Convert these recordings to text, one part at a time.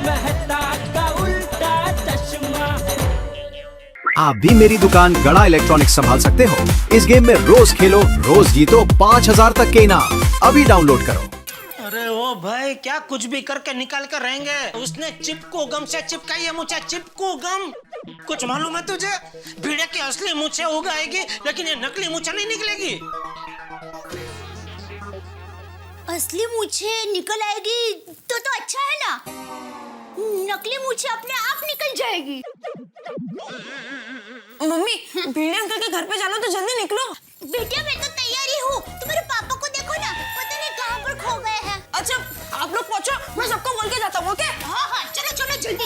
मेहता का उल्टा चश्मा। आप भी मेरी दुकान गड़ा इलेक्ट्रॉनिक्स संभाल सकते हो। इस गेम में रोज खेलो, रोज जीतो 5000 तक के इनाम। अभी डाउनलोड करो। अरे ओ भाई, क्या कुछ भी करके निकाल कर रहेंगे। उसने चिपको गम से चिपकाई है मुझे, चिपको गम। कुछ मालूम है तुझे? भेड़िया की असली मूछें उगाएगी, लेकिन ये नकली मूछें नहीं निकलेगी। असली मूछे निकल आएगी तो अच्छा है ना। नकली मूछे अपने आप निकल जाएगी। मम्मी, भेड़िया अंकल के घर पे जाना, तो जल्दी निकलो। बेटिया मैं तो तैयारी हूँ। तुम्हारे पापा को देखो ना, पता नहीं कहाँ पर खो गए हैं। अच्छा, आप लोग पहुँचो, मैं सबको बोल के जाता हूँ। ओके? हाँ हाँ, चलो चलो जल्दी।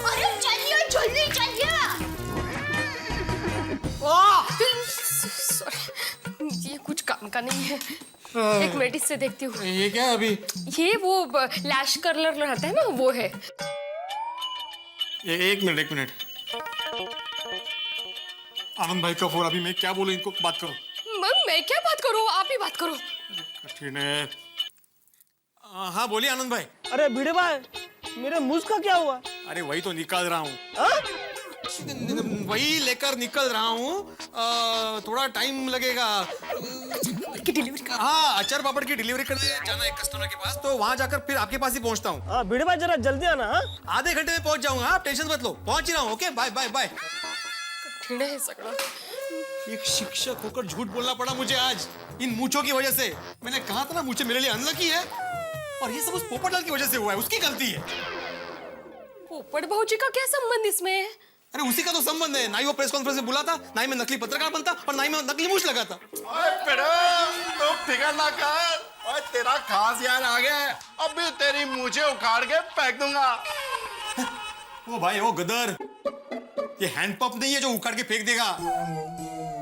अरे चलिए जल्दी चलिए। ये कुछ काम का नहीं है। एक मिनट इससे देखती हूँ। ये क्या है अभी? ये वो लैश कर्लर रहता है ना, वो है। ये एक मिनट। आनंद भाई का फोन। अभी मैं क्या बोलूं इनको? बात करो। मैं क्या बात करूँ, आप ही बात करो। कठिन है। हाँ बोलिए आनंद भाई। अरे भिड़े भाई, मेरे मुझ का क्या हुआ? अरे वही तो निकाल रहा हूँ। वही लेकर निकल रहा हूँ। थोड़ा टाइम लगेगा। हाँ, अचार पापड़ की डिलीवरी करने जाना है कस्टमर के पास, तो वहाँ जाकर फिर आपके पास ही पहुँचता हूँ। हाँ भिड़े भाई, जरा जल्दी आना। हाँ, आधे घंटे में पहुँच जाऊंगा। आप टेंशन मत लो, पहुँच ही रहा हूँ। Okay, bye bye bye. कठिन है सगड़ा। एक शिक्षक होकर झूठ बोलना पड़ा मुझे आज, इन मूंछों की वजह से। मैंने कहा था ना, मूंछें मेरे लिए अनलकी है, और ये सब उस पोपटलाल की वजह से हुआ है। उसकी गलती है। पोपट भाऊजी का क्या संबंध इसमें? अरे उसी का तो संबंध है। ना ही वो प्रेस कॉन्फ्रेंस में बुला था, ना ही मैं नकली पत्रकार बनता, और ना ही मैं नकली मूंछ लगाता। ओए बेटा, तो फिकर ना कर। ओए तेरा खास यार आ गया है। अभी तेरी मूंछें उखाड़ के फेंक दूंगा। ओ भाई, ओ गदर, ये हैंड पंप नहीं है जो उखाड़ के फेंक देगा।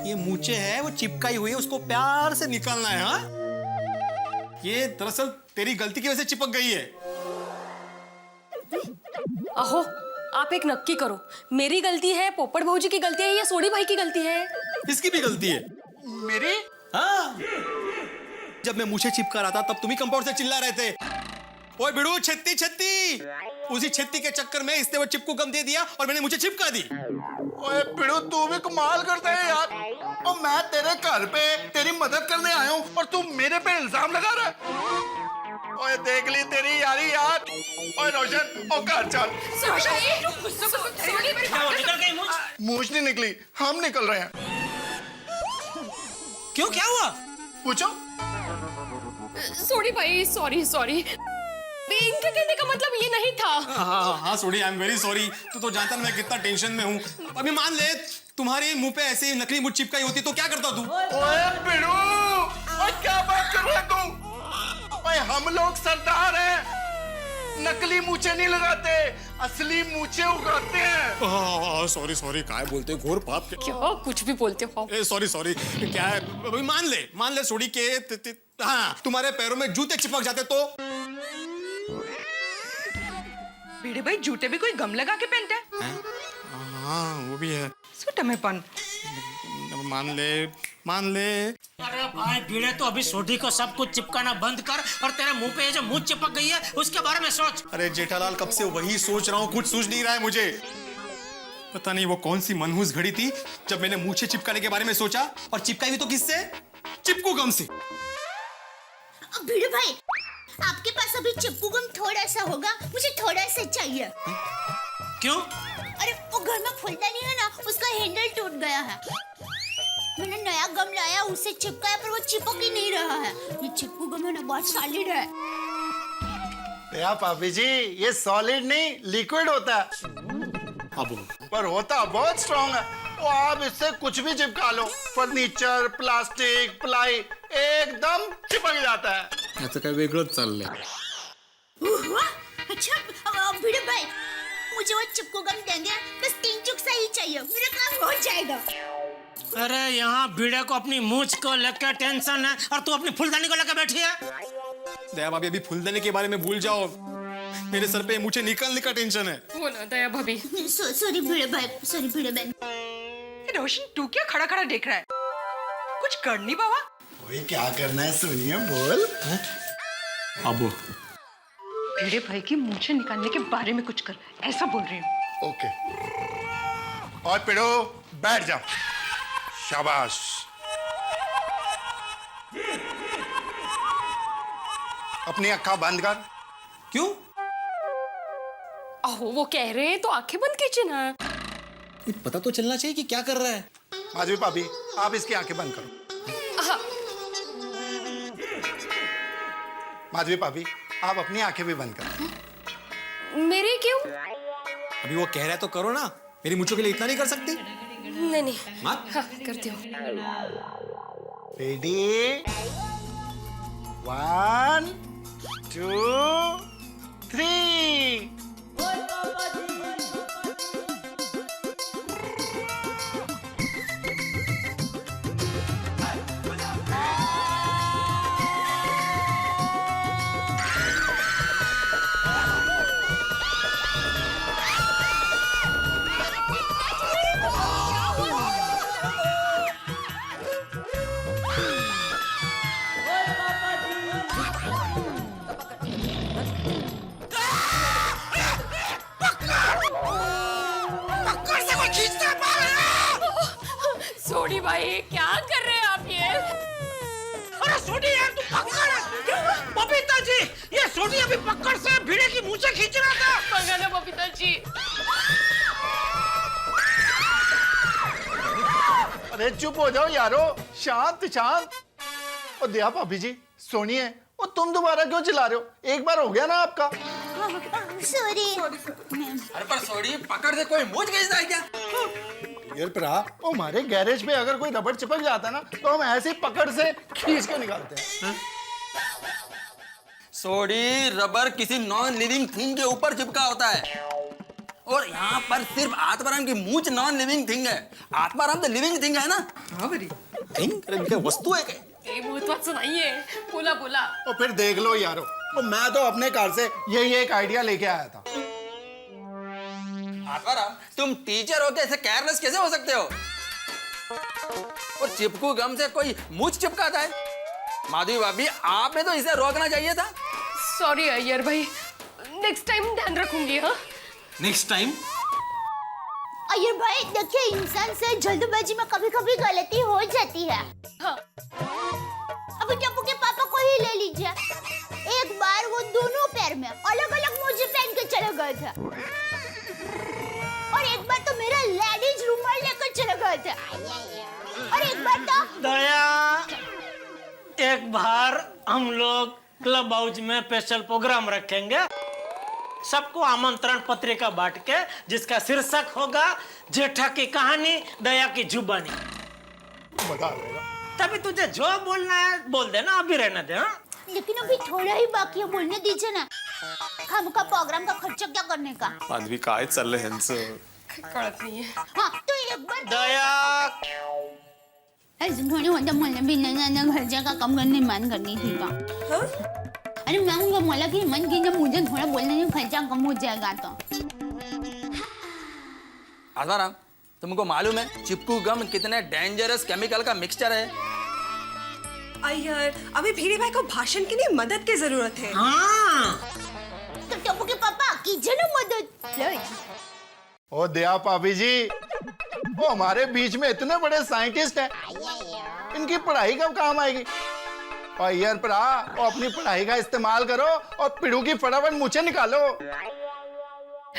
ये मूंछें है, वो चिपकाई हुई है, उसको प्यार से निकालना है। हाँ, ये दरअसल तेरी गलती की वजह से चिपक गई है। अहो, आप एक नक्की करो, मेरी गलती है, पोपट भाऊजी की गलती है, या सोडी भाई की गलती है? इसकी भी गलती है। मेरी? हाँ, जब मैं मूंछें चिपका रहा था, तब तुम ही कंपाउंड से चिल्ला रहे थे, ओए बिड़ू छत्ती छत्ती। उसी छत्ती के चक्कर में इसने वो चिपको गम दे दिया और मैंने मुझे चिपका दी। ओए बिड़ू, तू भी कमाल करता है यार। और मैं तेरे घर पे तेरी मदद करने आया हूँ, और तू मेरे पे इल्जाम लगा रहा है। ओए देख ली तेरी यारी यार। ओए रोशन, ओ घर चल। निकल गई मूंछ? मूंछ नहीं निकली, हम निकल रहे हैं। क्यों, क्या हुआ? पूछो। सोडी भाई, सॉरी। इनके कहने का मतलब ये नहीं था। हाँ sorry, I am very sorry. तू तो जानता ना मैं कितना टेंशन में हूँ। अभी मान ले तुम्हारे मुंह पे ऐसे नकली मूंछ चिपकाई होती तो क्या करता तू? ओए बिड़ू, ओए क्या बात कर रहा है तू? ओए हम लोग सरदार हैं, नकली मूंछें नहीं लगाते, असली मूंछें उगाते हैं। सॉरी, काय बोलते घोर पाप के। क्या कुछ भी बोलते हो? सॉरी, क्या है? अभी मान ले सोडी के हाँ, तुम्हारे पैरों में जूते चिपक जाते तो? भेड़े भाई, जूते भी कोई गम लगा के पहनता है? हाँ, वो भी है। सुटमेपन। मान ले। अरे भाई भिड़े, तो अभी सोडी को सब कुछ चिपकाना बंद कर, और तेरे मुंह पे ये जो मूंछ चिपक गई है उसके बारे में सोच। अरे जेठालाल, कब से वही सोच रहा हूँ, कुछ सूझ नहीं रहा है मुझे। पता नहीं वो कौन सी मनहूस घड़ी थी जब मैंने मूंछें चिपकाने के बारे में सोचा, और चिपकाई भी तो किससे? चिपकू गम से। भिड़े भाई, आपके पास अभी चिपकू गम थोड़ा सा होगा, मुझे थोड़ा सा चाहिए। क्यों? अरे वो घर में फुलदानी है ना, उसका हैंडल टूट गया है। मैंने नया गम लाया, उसे चिपकाया, पर वो चिपक ही नहीं रहा है। ये चिपकू गम है ना, बहुत सॉलिड है। या पापी जी, ये सॉलिड नहीं लिक्विड होता है, पर होता बहुत स्ट्रॉन्ग है। तो आप इससे कुछ भी चिपका लो, फर्नीचर, प्लास्टिक, प्लाई, एकदम चिपक जाता है। याचं काय वेगळंच चाललंय। अच्छा भिड़े भाई, मुझे वो चिपकू गम देंगे, बस 3 चुक सा ही चाहिए, मेरा काम हो जाएगा। अरे यहाँ भिड़े को अपनी मूंछ को लेकर टेंशन है, और तू अपनी फुलदानी को लेकर बैठी है। दया भाभी, अभी फुलदानी के बारे में भूल जाओ, मेरे सर पे मुझे निकलने का टेंशन है। वो ना दया भाभी। सॉरी भिड़े भाई। रोशन, तू क्या खड़ा खड़ा देख रहा है? कुछ कर नहीं बाबा। क्या करना है सुनिए, बोल। अब भिड़े भाई की मूछें निकालने के बारे में कुछ कर, ऐसा बोल रही हूँ। ओके। और पिड़ो बैठ जाओ। शाबाश। अपनी अक्खा बंद कर। क्यों? अहो वो कह रहे हैं तो आंखें बंद कीजिए ना। ये पता तो चलना चाहिए कि क्या कर रहा है। माधवी भाभी, आप इसकी आंखें बंद करो। हाँ। माधवी भाभी, आप अपनी आंखें भी बंद करो। मेरे क्यों? अभी वो कह रहा है तो करो ना। मेरी मूंछों के लिए इतना नहीं कर सकती? नहीं नहीं। मत। हाँ करती हूँ। रेडी 1 2 3। सोडी भाई क्या कर रहे हैं आप ये? अरे सोडी यार तू पकड़। क्यों? बबीता जी, ये सोडी अभी पकड़ से भिड़े की मूछें खींच रहा था। पकड़ना बबीता जी। अरे चुप हो जाओ यारो, शांत शांत। और दिया भाभी जी सुनिए, और तुम दोबारा क्यों चिल्ला रहे हो? एक बार हो गया ना आपका। सॉरी। अरे पर सोडी पकड़ से कोई मूंछ खींचता है क्या? यार प्रा, वो हमारे गैरेज में अगर कोई रबड़ चिपक जाता है ना तो हम ऐसे ही पकड़ से खींच के निकालते हैं। सोडी रबर किसी नॉन लिविंग थिंग के ऊपर चिपका होता है और यहाँ पर सिर्फ आत्माराम की मूंछ नॉन लिविंग थिंग है। आत्माराम तो लिविंग थिंग है ना। हाँ बरी। थिंग वस्तु है क्या? ये बहुत सुनाइए। बोला बोला। और फिर देख लो यारो, तो मैं तो अपने कार से यही एक आइडिया लेके आया था। आत्माराम तुम टीचर हो के ऐसे केयरलेस कैसे हो सकते हो? और चिपकू गम से कोई मूंछ चिपकाता है? माधवी भाभी आपने तो इसे रोकना चाहिए था। सॉरी अय्यर भाई, नेक्स्ट टाइम ध्यान रखूंगी। हाँ नेक्स्ट टाइम। अय्यर भाई देखिए, इंसान से जल्दबाजी में कभी कभी गलती हो जाती है। हाँ। अभी टप्पू के पापा को ही ले लीजिए। एक बार वो दोनों पैर में अलग अलग मोजे पहन के चले गए थे, और एक बार तो मेरा लेडीज रुमाल लेकर चले गए थे, और एक बार तो दया, एक बार हम लोग क्लब हाउस में स्पेशल प्रोग्राम रखेंगे। सबको आमंत्रण पत्रिका बांट के, जिसका शीर्षक होगा जेठा की कहानी दया की जुबानी। मजा आ जाएगा। तभी तुझे जो बोलना है बोल देना, अभी रहने दे। हाँ? लेकिन अभी थोड़ा ही बाकी है, बोलने दीजिए ना। हम का प्रोग्राम का खर्चा क्या करने का? माधवी काय चाललंय ह्यांचं? कळत नहीं है। हाँ तो एक बार दया, ऐसे थोड़ी होता, मुझे भी ना खर्चा का कम करने मान करनी थी का। अरे मैं उनका मोला की मन की, जब मुझे थोड़ा बोलने में खर्चा कम हो जाएगा तो। आत्माराम तुमको मालूम है चिपकू गम कितने डेंजरस केमिकल का मिक्सचर है? अय्यर, अभी भिड़े भाई को भाषण के लिए मदद की जरूरत है। हाँ। तो टप्पू के पापा कीजिए ना मदद। ओ दया भाभी जी, वो हमारे बीच में इतने बड़े साइंटिस्ट हैं, इनकी पढ़ाई कब काम आएगी? और यार पढ़ा, और अपनी पढ़ाई का इस्तेमाल करो और पिड़ू की फटाफट मूछें निकालो।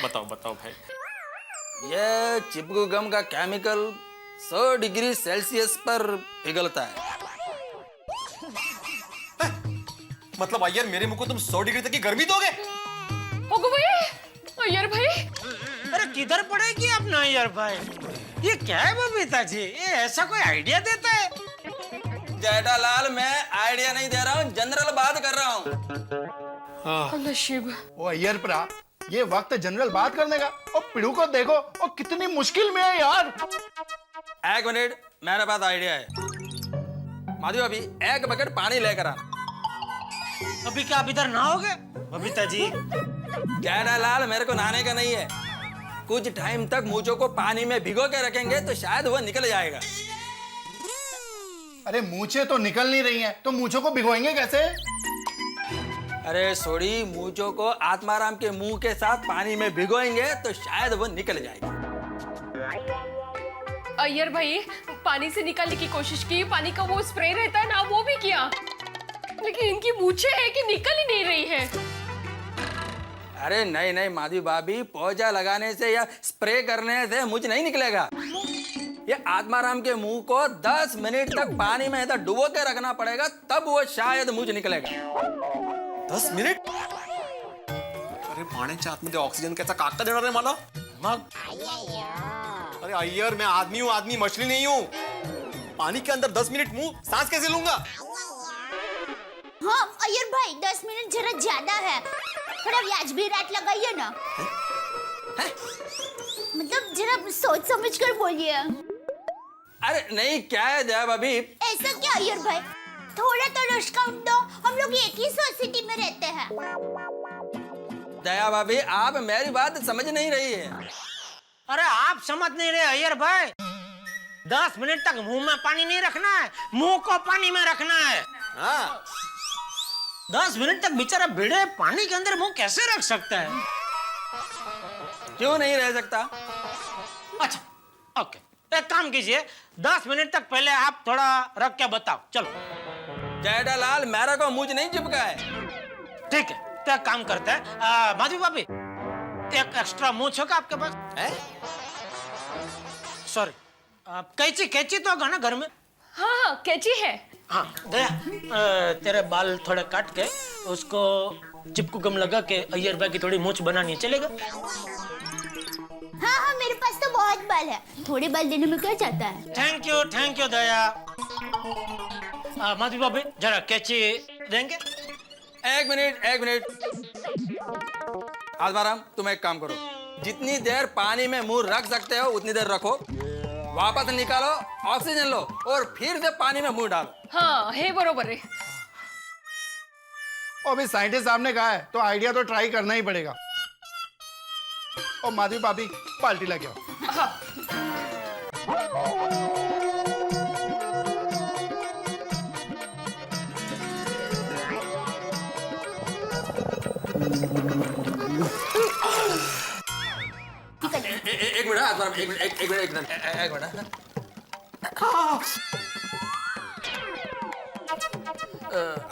बताओ बताओ भाई। ये चिपकू गम का केमिकल 100 डिग्री सेल्सियस पर पिघलता है। मतलब अय्यर मेरे मुंह को तुम 100 डिग्री तक की गर्मी दोगे? होगो भाई, अय्यर भाई। अरे किधर पड़ेगी अपना यार भाई? ये क्या है बबीता जी, ये ऐसा कोई आइडिया देता है? जेठालाल मैं आइडिया नहीं दे रहा हूँ, जनरल बात कर रहा हूँ। नशीब। ओ अय्यर परा, ये वक्त जनरल बात करने का। और पिड़ू को देखो, और कितनी मुश्किल में है यार। एक मिनट, मेरे पास आइडिया है। माधवी अभी एक बकेट पानी लेकर आना। अभी क्या आप इधर नहाओगे बबीता जी? जेठालाल मेरे को नहाने का नहीं है, कुछ टाइम तक मूंछों को पानी में भिगो के रखेंगे तो शायद वो निकल जाएगा। अरे मूछें तो निकल नहीं रही हैं, तो मूछों को भिगोएंगे कैसे? अरे सोड़ी, मूंछों को आत्माराम के मुंह के साथ पानी में भिगोएंगे तो शायद वो निकल जाएगी। अय्यर भाई, पानी से निकालने की कोशिश की, पानी का वो स्प्रे रहता है ना, वो भी किया, लेकिन इनकी मूंछें है कि निकल ही नहीं रही है। अरे नहीं नहीं माधवी भाभी, पोछा लगाने से या स्प्रे करने से मुझ नहीं निकलेगा। ये आत्माराम के मुंह को 10 मिनट तक पानी में ऐसा डुबो के रखना पड़ेगा, तब वो शायद मुझ निकलेगा। 10 मिनिट? अरे पाण्याच्या आतमध्ये ऑक्सिजन कैसा काटता देणार आहे मला? मग अरे अय्यर, मैं आदमी हूँ, आदमी मछली नहीं हूँ। पानी के अंदर 10 मिनट मुंह सांस कैसे लूंगा? हाँ अय्यर भाई, 10 मिनट जरा ज्यादा है, थोड़ा व्याजबी रेट लगाइए ना। मतलब जरा सोच समझ कर बोलिए। अरे नहीं, क्या है दया भाभी? ऐसा क्या अय्यर भाई, थोड़ा तो डिस्काउंट दो, हम लोग एक ही सोसाइटी में रहते हैं। दया भाभी, आप मेरी बात समझ नहीं रही है। अरे आप समझ नहीं रहे अय्यर भाई, 10 मिनट तक मुंह में पानी नहीं रखना है, मुंह को पानी में रखना है। हाँ। 10 मिनट तक बेचारा भिड़े पानी के अंदर मुंह कैसे रख सकता है? क्यों नहीं रह सकता? अच्छा, ओके, एक काम कीजिए, 10 मिनट तक पहले आप थोड़ा रख के बताओ। चलो जेठालाल, मेरा को मुझ नहीं चिपका है। ठीक है, तो एक काम करते हैं, माधवी भाभी, एक एक्स्ट्रा मूंछ होगा आपके पास? सॉरी, कैंची कैंची तो होगा ना घर में? हाँ हाँ, कैची है। हाँ दया, तेरे बाल थोड़े काट के उसको चिपकू गम लगा के अय्यर भाई की थोड़ी मूंछ बनानी है, चलेगा? हाँ हाँ, मेरे पास तो बहुत बाल है, थोड़े बाल देने में क्या जाता है। थैंक यू दया। माधवी भाभी, जरा कैंची देंगे? एक मिनट। आत्माराम, तुम एक काम करो, जितनी देर पानी में मुंह रख सकते हो उतनी देर रखो, वापस निकालो, ऑक्सीजन लो और फिर से पानी में मुंह डालो। हाँ है, बरोबर है। अभी साइंटिस्ट साहब ने कहा है तो आइडिया तो ट्राई करना ही पड़ेगा। और माधवी भाभी, पाल्टी लगे आओ। हाँ। एक मिनट आत्माराम, एक मिनट।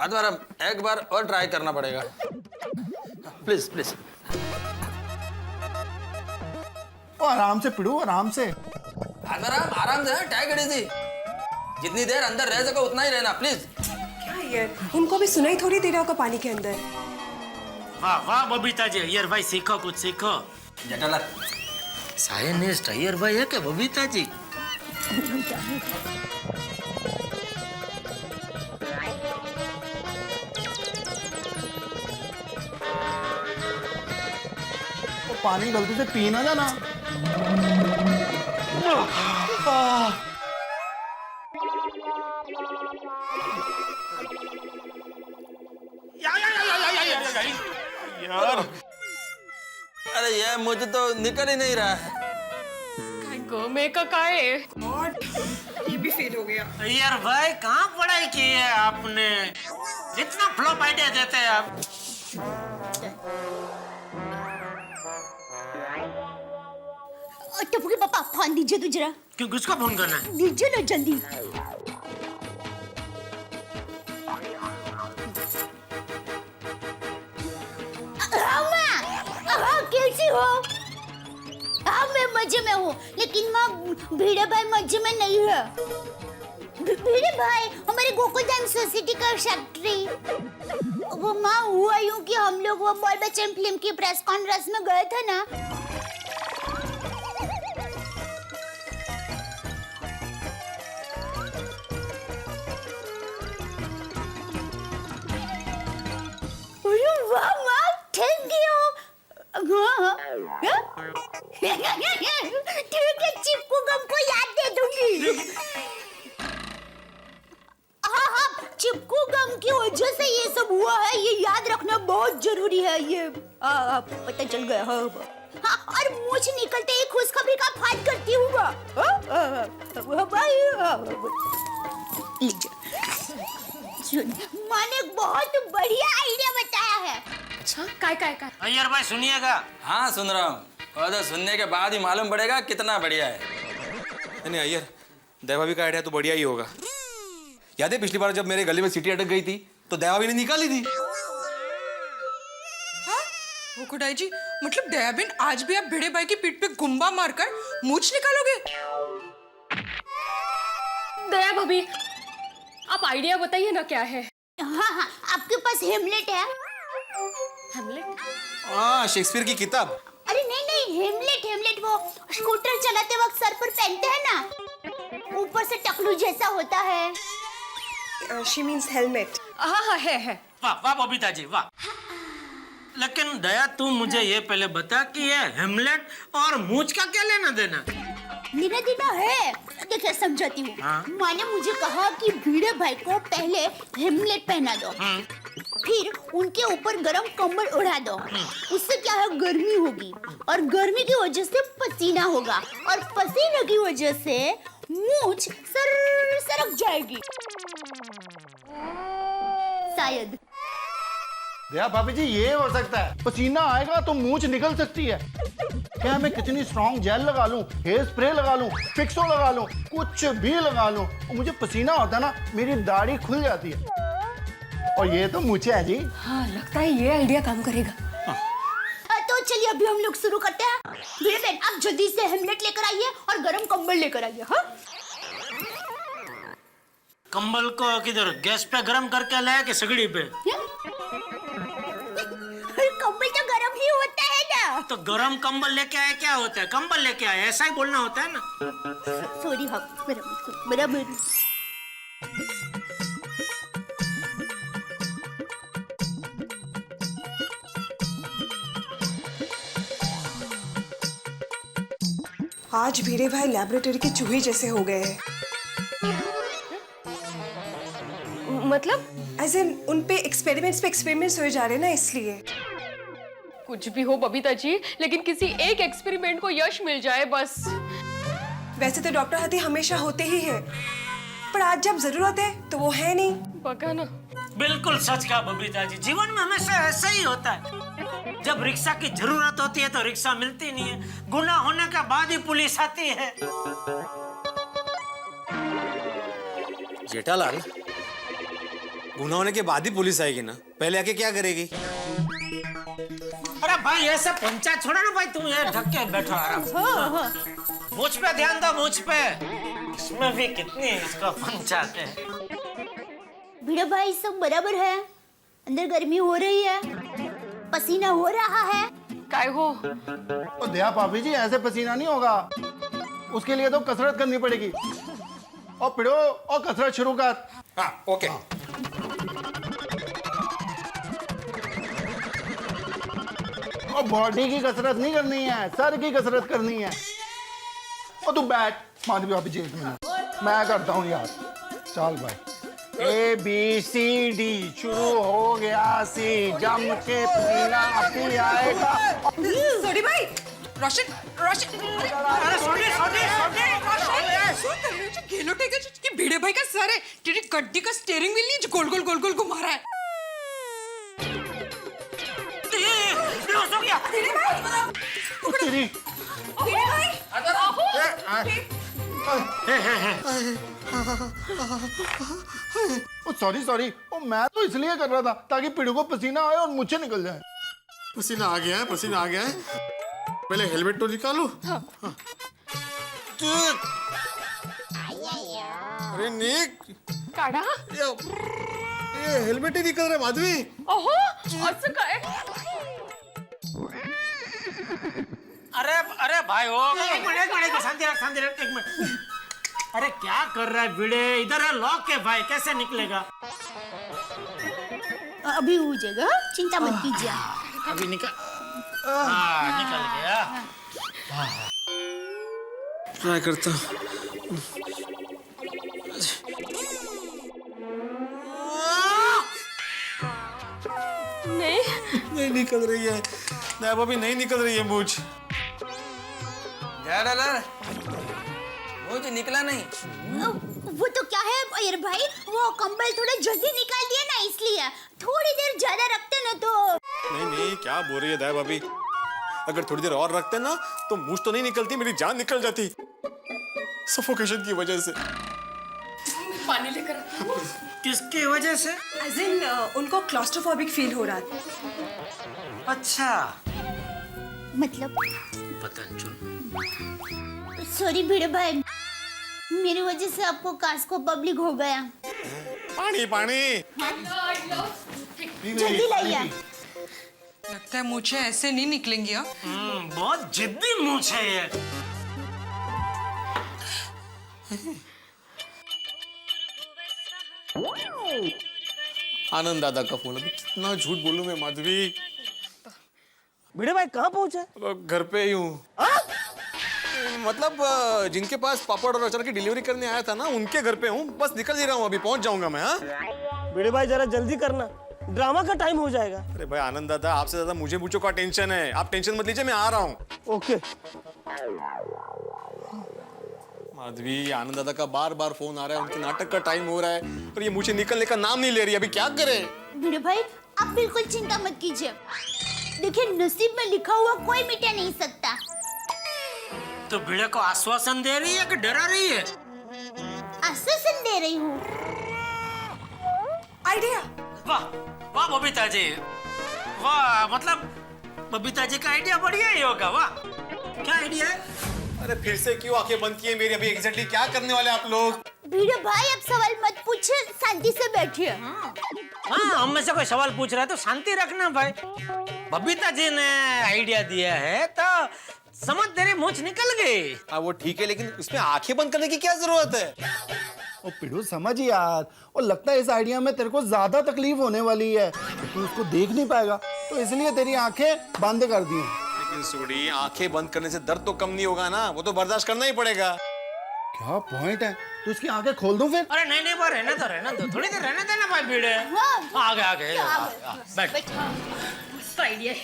आत्माराम, एक बार और ट्राई करना पड़ेगा, प्लीज। आराम से पिड़ू, आराम से। आत्माराम, आराम से, टेक इट इजी। जितनी देर अंदर रह सको उतना ही रहना, प्लीज। क्या यार, उनको भी सुनाई थोड़ी दे रहा होगा पानी के अंदर। वाह बबीता जी, अय्यर भाई सीखो, कुछ सीखो। जेठालाल, साइंटिस्ट अय्यर भाई है क्या बबीता जी? तो पानी गलती से पी ना जाना। यार, अरे ये मुझे तो निकल ही नहीं रहा है। मैं का है? और ये भी फेल हो गया। अय्यर भाई, कहाँ पढ़ाई की है आपने? इतना फ्लॉप आइडिया देते हैं आप। टप्पू के पापा, फोन दीजिए तो जरा। क्यों, किसको फोन करना है? दीजिए ना जल्दी। कैसी हो? हाँ मैं मजे में हूँ, लेकिन माँ भिड़े भाई मजे में नहीं है। भिड़े भाई हमारे गोकुलधाम सोसाइटी का सेक्रेटरी। वो माँ हुआ यूं कि हम लोग वो बॉल बच्चन फिल्म की प्रेस कॉन्फ्रेंस में गए थे ना। वाह माँ, थैंक यू। ठीक है, चिपकू गम को याद दे दूंगी। हाँ, चिपकू गम की वजह से ये सब हुआ है, ये याद रखना बहुत जरूरी है। ये पता चल गया। हाँ, और मुझ निकलते ही खुशखबरी का फाट करती हूँ। सुन, माँ ने एक बहुत बढ़िया आइडिया बताया है। अच्छा काय काय काय अय्यर भाई सुनिएगा। हाँ सुन रहा हूँ, और तो सुनने के बाद ही मालूम पड़ेगा कितना बढ़िया है। नहीं अय्यर, दया भाभी का आइडिया तो बढ़िया ही होगा। याद है पिछली बार जब मेरे गले में सीटी अटक गई थी तो दया भाभी ने निकाली थी। वो खुदाई जी, मतलब दयाबेन आज भी आप भिड़े भाई की पीठ पे गुम्बा मारकर मूछ निकालोगे? दया भाभी आप आइडिया बताइए ना क्या है। हाँ हाँ, आपके पास हेमलेट है? हेमलेट? हाँ, शेक्सपियर की किताब। अरे नहीं नहीं, हेमलेट हेमलेट वो स्कूटर चलाते वक्त सर पर पहनते हैं ना, ऊपर से टकलू जैसा होता है। She means helmet. हाँ हाँ है। वाह वाह बबीता जी वाह। लेकिन दया तू मुझे ये पहले बता कि ये हेमलेट और मूछ का क्या लेना देना? लेना देना है, देखिए समझाती हूँ। हाँ। माँ ने मुझे कहा कि भिड़े भाई को पहले हेमलेट पहना दो, फिर उनके ऊपर गरम कंबल उड़ा दो। उससे क्या है, गर्मी होगी और गर्मी की वजह से पसीना होगा और पसीने की वजह से मूछ सरक जाएगी शायद। दया भाभी जी, ये हो सकता है। पसीना आएगा तो मूंछ निकल सकती है। क्या मैं कितनी स्ट्रॉन्ग जेल लगा लूं, हेयर स्प्रे लगा लूं, फिक्सो लगा लूं, कुछ भी लगा लूं, और मुझे पसीना होता है ना, मेरी दाढ़ी खुल जाती है। और ये तो मूछें है जी। हाँ लगता है ये आइडिया काम करेगा। तो चलिए अभी हम लोग शुरू करते हैं। भिड़े बहन, आप जल्दी से हेमलेट लेकर आइए और गरम कंबल लेकर आइए। हाँ, कंबल को किधर गैस पे गरम करके लाया कि सगड़ी पे? कंबल तो गरम ही होता है ना। तो गरम कंबल लेके आए क्या होता है? कंबल लेके आए ऐसा ही बोलना होता है ना। सॉरी, हाँ बराबर। आज भिड़े भाई लैबोरेटरी के चूहे जैसे हो गए हैं। मतलब एज इन उन पे एक्सपेरिमेंट्स हुए जा रहे हैं ना, इसलिए। कुछ भी हो बबीता जी, लेकिन किसी एक एक्सपेरिमेंट को यश मिल जाए बस। वैसे तो डॉक्टर हती हमेशा होते ही है, पर आज जब जरूरत है तो वो है नहीं। पका ना। बिल्कुल सच कहा बबीता जी, जीवन में हमेशा ऐसा ही होता है। जब रिक्शा की जरूरत होती है तो रिक्शा मिलती नहीं है, गुनाह होने के बाद ही पुलिस आती है। जेठालाल, गुनाह होने के बाद ही पुलिस आएगी ना, पहले आके क्या करेगी? अरे भाई ऐसे पंचायत छोड़ो ना भाई, तुम ये ढक के बैठो आराम से। मुझ पे ध्यान दो, मुझ पे। इसमें भी कितनी इसका पंचायत है। भिड़े भाई सब बराबर है? अंदर गर्मी हो रही है, पसीना हो रहा है। काय हो? और दया भाभी जी, ऐसे पसीना नहीं होगा, उसके लिए तो कसरत करनी पड़ेगी। और पिड़ो और कसरत शुरू कर। हाँ ओके। और बॉडी की कसरत नहीं करनी है, सर की कसरत करनी है। और तू बैठ, माधवी भाभी जी एक मिनट, मैं करता हूँ यार। चल भाई, ABCD शुरू हो गया, सी जम के पसीना भी आएगा। सॉरी भाई, रोशन। अरे सॉरी। घेलो टेके कि भिड़े भाई का सर है, तेरी गड्डी का स्टीयरिंग व्हील नहीं जो गोल गोल घुमा रहा है। बेहोश हो गया। तेरी भिड़े भाई, सॉरी, मैं तो इसलिए कर रहा था ताकि पिड़ू को पसीना आए और मुझे निकल जाए। पसीना आ गया है। पहले हेलमेट तो निकालो। हाँ। अरे निक, काढा? ये हेलमेट ही निकल रहा है माधवी। ओहो, असं काय? अरे भाई हो, एक मिनट शांति रख एक मिनट। अरे क्या कर रहा है भिड़े? इधर है लॉक है भाई, कैसे निकलेगा? अभी हो जाएगा, चिंता मत कीजिए। अभी निकल गया। ट्राई करता हूँ। नहीं निकल रही है, अभी नहीं निकल रही है मूछ। मुझे निकला नहीं। वो तो क्या है अयर भाई, वो कंबल थोड़ा जल्दी निकाल दिया ना, इसलिए थोड़ी देर ज्यादा रखते ना तो। नहीं नहीं, क्या बोल रही है दाई भाभी? अगर थोड़ी देर और रखते ना तो मुझ तो नहीं निकलती, मेरी जान निकल जाती सफोकेशन की वजह से। पानी लेकर आता हूँ। किसकी वजह से? एज इन उनको क्लॉस्ट्रोफोबिक फील हो रहा था। अच्छा, मतलब पता चल। सॉरी भिड़े भाई, मेरी वजह से आपको कास को पब्लिक हो गया। पानी पानी। जल्दी लाइए। लगता है मुझे ऐसे नहीं निकलेंगे। बहुत जिद्दी मूंछ है ये। आनंद दादा का फोन। अभी कितना झूठ बोलूं मैं माधवी? भिड़े भाई कहाँ पहुंचे? घर पे ही हूँ। मतलब जिनके पास पापड़ और अचार की डिलीवरी करने आया था ना, उनके घर पे हूँ। बस निकल ही रहा हूँ, अभी पहुंच जाऊंगा मैं। हाँ भिड़े भाई जरा जल्दी करना, ड्रामा का टाइम हो जाएगा। अरे भाई आनंद दादा, आपसे ज्यादा मुझे बूचों का टेंशन है। आप टेंशन मत लीजिए, मैं आ रहा हूँ। ओके। माधवी, आनंद दादा का बार बार फोन आ रहा है, उनके नाटक का टाइम हो रहा है, पर ये मुझे निकलने का नाम नहीं ले रही। अभी क्या करे? भिड़े भाई आप बिल्कुल चिंता मत कीजिए, देखिए नसीब में लिखा हुआ कोई मिटा नहीं सकता। तो भिड़े को आश्वासन दे रही है कि डरा रही है? आश्वासन दे रही हूँ। आइडिया। वाह वाह बबीता जी, वाह। मतलब बबीता जी का आइडिया बढ़िया ही होगा। वाह, क्या आइडिया है? अरे फिर से क्यों आंखें बंद किए मेरी? अभी एग्जैक्टली क्या करने वाले आप लोग? भिड़े भाई अब सवाल मत पूछिए, शांति से बैठिए। हाँ, हम में से कोई सवाल पूछ रहा है तो शांति रखना भाई। बबीता जी ने आइडिया दिया है तो समझ तेरी मूंछ निकल गई। हाँ वो ठीक है, लेकिन उसमें आंखें बंद करने की क्या जरूरत है? ओ पिड़ू समझ यार, और लगता है इस आइडिया में तेरे को ज्यादा तकलीफ होने वाली है, तू उसको देख नहीं पाएगा, तो इसलिए तेरी आंखें बंद कर दी। लेकिन सोडी, आंखें बंद करने से दर्द तो कम नहीं होगा ना, वो तो बर्दाश्त करना ही पड़ेगा। क्या पॉइंट है? तो उसकी आंखें खोल दूं फिर? अरे नहीं नहीं, वो रहने दो, थोड़ी देर रहने देना भाई। भिड़े आगे बैठ। मस्त आइडिया है।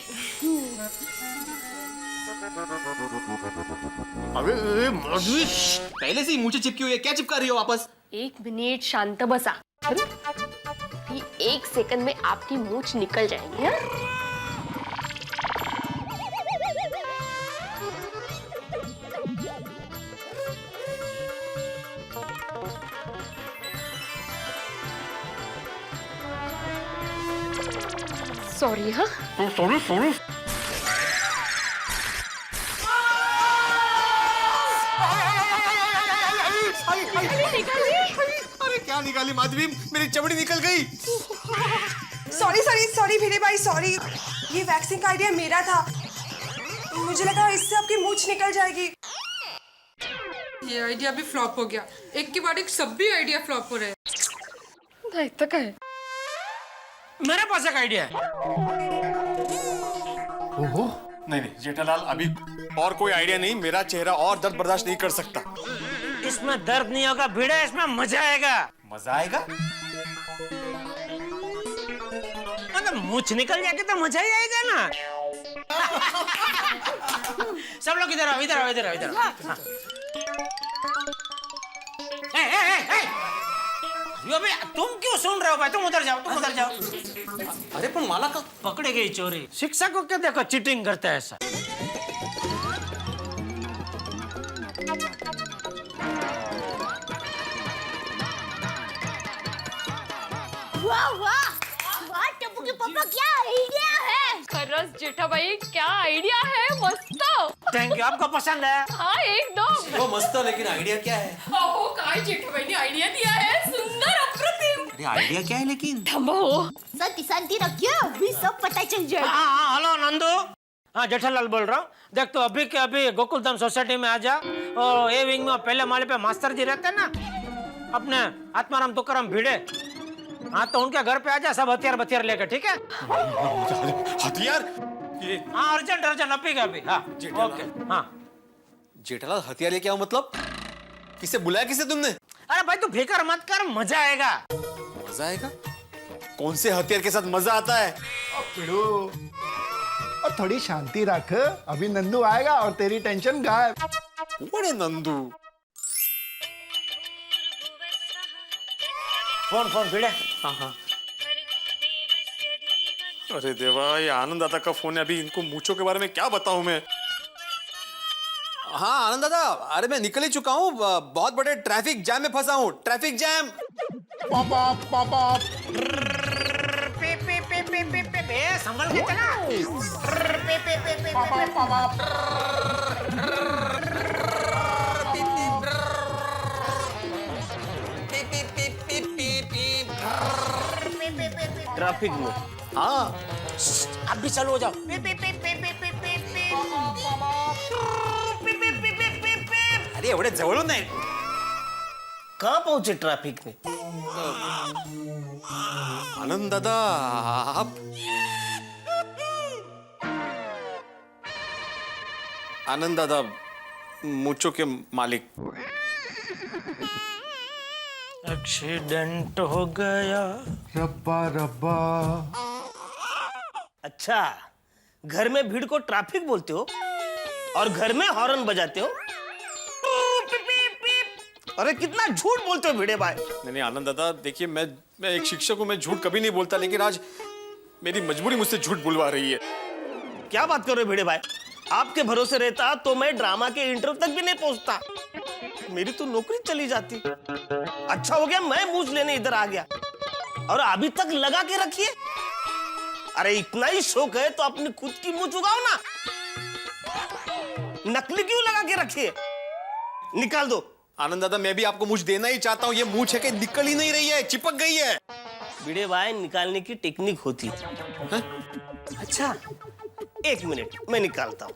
अबे माधवी, पहले से ही मुझे चिपकी हुई है, क्या चिपका रही हो वापस? 1 मिनट शांत बसा। अभी 1 सेकंड में आपकी मूंछ निकल जाएगी। हाँ? सॉरी। हाँ सॉरी। अरे क्या निकाली माधवी? मेरी चमड़ी निकल गई। सॉरी भिड़े भाई, सॉरी। ये वैक्सिंग का आइडिया मेरा था, मुझे लगा इससे आपकी मूंछ निकल जाएगी। ये आइडिया भी फ्लॉप हो गया। एक के बाद एक सब भी आइडिया फ्लॉप हो रहे हैं। तक है। मेरे पास एक आइडिया है। ओहो, नहीं जेठालाल, अभी और कोई आइडिया नहीं। मेरा चेहरा और दर्द बर्दाश्त नहीं कर सकता। इसमें दर्द नहीं होगा भिड़े, इसमें मजा आएगा। मजा आएगा? अगर मूंछ निकल जाएगी तो मजा ही आएगा ना। सब लोग इधर आओ, इधर आओ। हाँ। अबे तुम क्यों सुन रहे हो भाई? तुम उधर जाओ। अरे पर माला का पकड़े गई चोरी। शिक्षक को क्या देखो चीटिंग करता है ऐसा। वाह टप्पू के पापा, क्या आइडिया है। खरस जेठा भाई, क्या आइडिया है। मस्त। थैंक यू, आपको पसंद है? हाँ एकदम। वो मस्त, लेकिन आइडिया क्या है? ओहो, काय जेठा भाई ने आइडिया दिया है, सुंदर अप्रतिम। अरे आइडिया क्या है लेकिन? शांति रखिए, अभी सब पता चल जाएगा। हाँ, हेलो नंदू। हाँ, जेठालाल बोल रहा हूँ। देख तो अभी के अभी गोकुलधाम सोसाइटी में आ जा, और ए विंग में पहले माले पे मास्टर जी रहते हैं ना, अपने आत्माराम तुकाराम भिड़े। हाँ, तो उनके घर पे आ जा, सब हथियार लेकर, ठीक है? हथियार? ये हाँ, अर्जेंट अभी का अभी। हाँ ओके। हाँ जेठालाल, हथियार लेके आओ मतलब? किसे बुलाया, किसे तुमने? अरे भाई तू फिक्र मत कर, मजा आएगा। मजा आएगा? कौन से हथियार के साथ मजा आता है? पिड़ू, और थोड़ी शांति रख, अभी नंदू आएगा और तेरी टेंशन गायब। बड़े नंदू। फोन फोन भिड़े। हाँ हाँ। अरे देवा, ये आनंद दादा का फोन है। अभी इनको मूंछों के बारे में क्या बताऊं मैं। हाँ आनंद दादा, अरे मैं निकल ही चुका हूँ। बहुत बड़े ट्रैफिक जैम में फंसा हूँ। Traffic jam. संभल के चला। ट्रैफिक में। हाँ अब भी चालू हो जाओ। अरे एवढे जवळून नाही। कहाँ पहुंचे ट्रैफिक में? आनंद दादा आप आनंद दादा मूंछों के मालिक। एक्सीडेंट हो गया। रब्बा रब्बा। अच्छा, घर में भीड़ को ट्रैफिक बोलते हो और घर में हॉर्न बजाते हो? अरे कितना झूठ बोलते हो भिड़े भाई। नहीं आनंद दादा, देखिए मैं एक शिक्षक हूँ, मैं झूठ कभी नहीं बोलता, लेकिन आज मेरी मजबूरी मुझसे झूठ बुलवा रही है। क्या बात कर रहे हो भिड़े भाई? आपके भरोसे रहता तो मैं ड्रामा के इंटरव्यू तक भी नहीं पहुंचता। मेरी तो नौकरी चली जाती। अच्छा हो गया मैं मूंछ लेने इधर आ गया। और अभी तक लगा के रखिए। अरे इतना ही शौक है तो अपनी खुद की मूंछ उगाओ ना। नकली क्यों लगा के रखिए? निकाल दो। आनंद दादा, मैं भी आपको मूंछ देना ही चाहता हूँ। ये मूंछ है कि निकल ही नहीं रही है, चिपक गई है। भिड़े भाई, निकालने की टेक्निक होती है। अच्छा, एक मिनट मैं निकालता हूँ।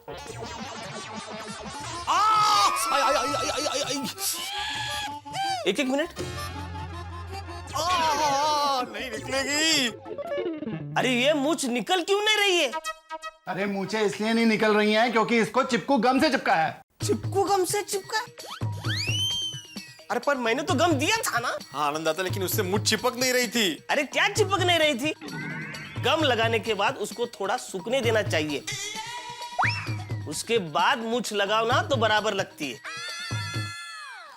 एक मिनट। नहीं निकलेगी। अरे ये मूंछ निकल क्यों नहीं रही है? अरे मूंछें इसलिए नहीं निकल रही हैं क्योंकि इसको चिपकू गम से चिपका है। चिपकू गम से चिपका? अरे पर मैंने तो गम दिया था ना। हाँ आनंद दादा, लेकिन उससे मूंछ चिपक नहीं रही थी। अरे क्या चिपक नहीं रही थी? गम लगाने के बाद उसको थोड़ा सूखने देना चाहिए। उसके बाद मूंछ लगाओ ना तो बराबर लगती है।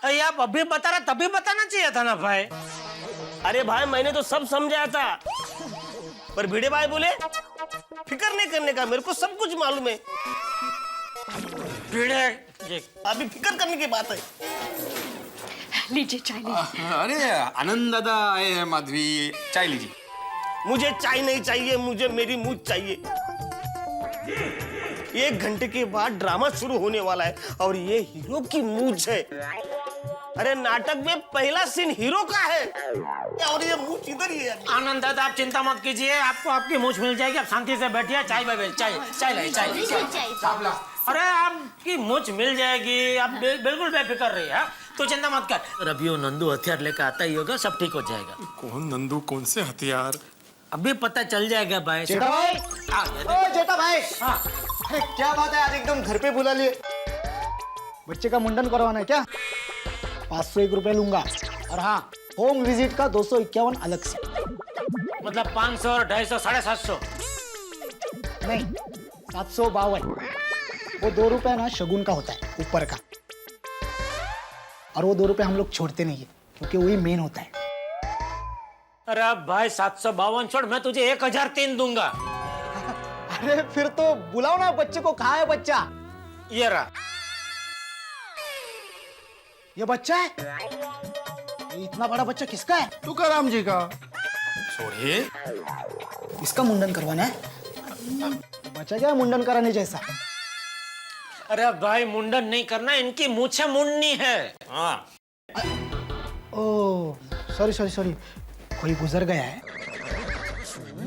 अरे आप अभी बता रहा, तभी बताना चाहिए था ना भाई। अरे भाई मैंने तो सब समझाया था, पर भिड़े भाई बोले फिक्र नहीं करने का, मेरे को सब कुछ मालूम है। भिड़े अभी फिक्र करने की बात है। लीजिए चाय लीजिए। अरे आनंद दादा आए हैं। माधवी, चाय लीजिए। मुझे चाय नहीं चाहिए, मुझे मेरी मूंछ चाहिए। 1 घंटे के बाद ड्रामा शुरू होने वाला है और ये हीरो की मूंछ है। अरे नाटक में पहला सीन हीरो का है और ये मूंछ इधर ही है। आनंद दादा आप चिंता मत कीजिए, आपको आपकी मूंछ मिल जाएगी। आप शांति से बैठिए। चाय अरे आपकी मूंछ मिल जाएगी। आप बिल्कुल बेफिक्र रहिए। तो चिंता मत कर। रबियो नंदू हथियार लेकर आता ही होगा, सब ठीक हो जाएगा। कौन नंदू, कौन से हथियार? अभी पता चल जाएगा भाई। जेठा भाई, ओ जेठा भाई। हाँ। अरे क्या बात है, आज एकदम घर पे बुला लिए। बच्चे का मुंडन करवाना है क्या? 501 रुपए लूंगा। और हाँ, होम विजिट का 251 अलग से। मतलब 500 और 250, 750। नहीं, 752। वो 2 रुपए ना शगुन का होता है, ऊपर का। और वो 2 रुपए हम लोग छोड़ते नहीं है क्योंकि वही मेन होता है। अरे भाई 752 छोड़, मैं तुझे 1003 दूंगा। अरे फिर तो बुलाओ ना बच्चे को। कहाँ है बच्चा? ये रहा। ये बच्चा है? ये इतना बड़ा बच्चा किसका है? तुकाराम जी का। छोड़िए, इसका मुंडन करवाना है। बच्चा क्या मुंडन कराने जैसा? अरे भाई मुंडन नहीं करना, इनकी मूछें मुंडनी है। हाँ। ओ सॉरी, कोई गुजर गया है।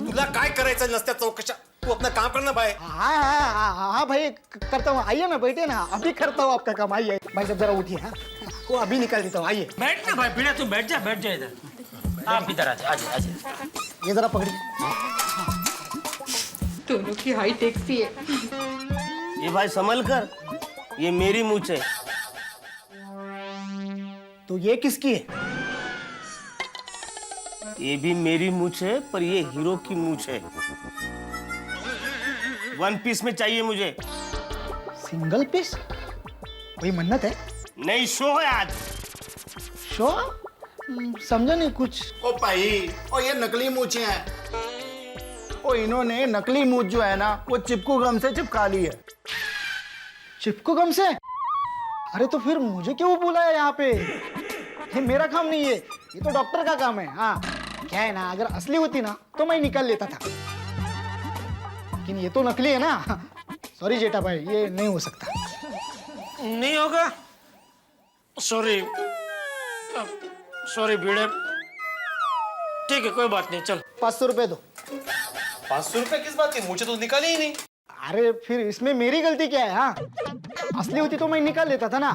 तुला काय करायचं नसत्या चौकशा? तू अपना काम करना भाई। हाँ भाई करता हूँ। आइए ना, बैठे ना, अभी करता हूँ आपका काम। आइए भाई साहब, जरा उठिए। हाँ, को अभी निकाल देता हूँ। आइए बैठ ना भाई, बिना तू बैठ जा इधर। आप इधर आ जा। ये जरा पकड़िए। दोनों की हाइट एक सी है। ये भाई संभल कर, ये मेरी मूंछ है। तो ये किसकी है? ये भी मेरी मूंछ है, पर ये हीरो की मूंछ है। 1 पीस में चाहिए मुझे। Single piece? कोई मन्नत है? नहीं, शो है आज। शो? समझा नहीं कुछ। ओ भाई, ओ ये नकली मूछें हैं। ओ इन्होंने नकली मूछ जो है ना वो चिपकू गम से चिपका ली है। चिपकू गम से? अरे तो फिर मुझे क्यों बुलाया यहाँ पे? ये मेरा काम नहीं है, ये तो डॉक्टर का काम है। हाँ क्या है ना, अगर असली होती ना तो मैं निकाल लेता था, लेकिन ये तो नकली है ना। सॉरी जेठा भाई, ये नहीं हो सकता। नहीं होगा? सॉरी सॉरी भिड़े, ठीक है कोई बात नहीं, चल 500 रुपए दो। 500 रुपए किस बात की? मुझे तो निकाली ही नहीं। अरे फिर इसमें मेरी गलती क्या है? हाँ असली होती तो मैं निकाल लेता था ना।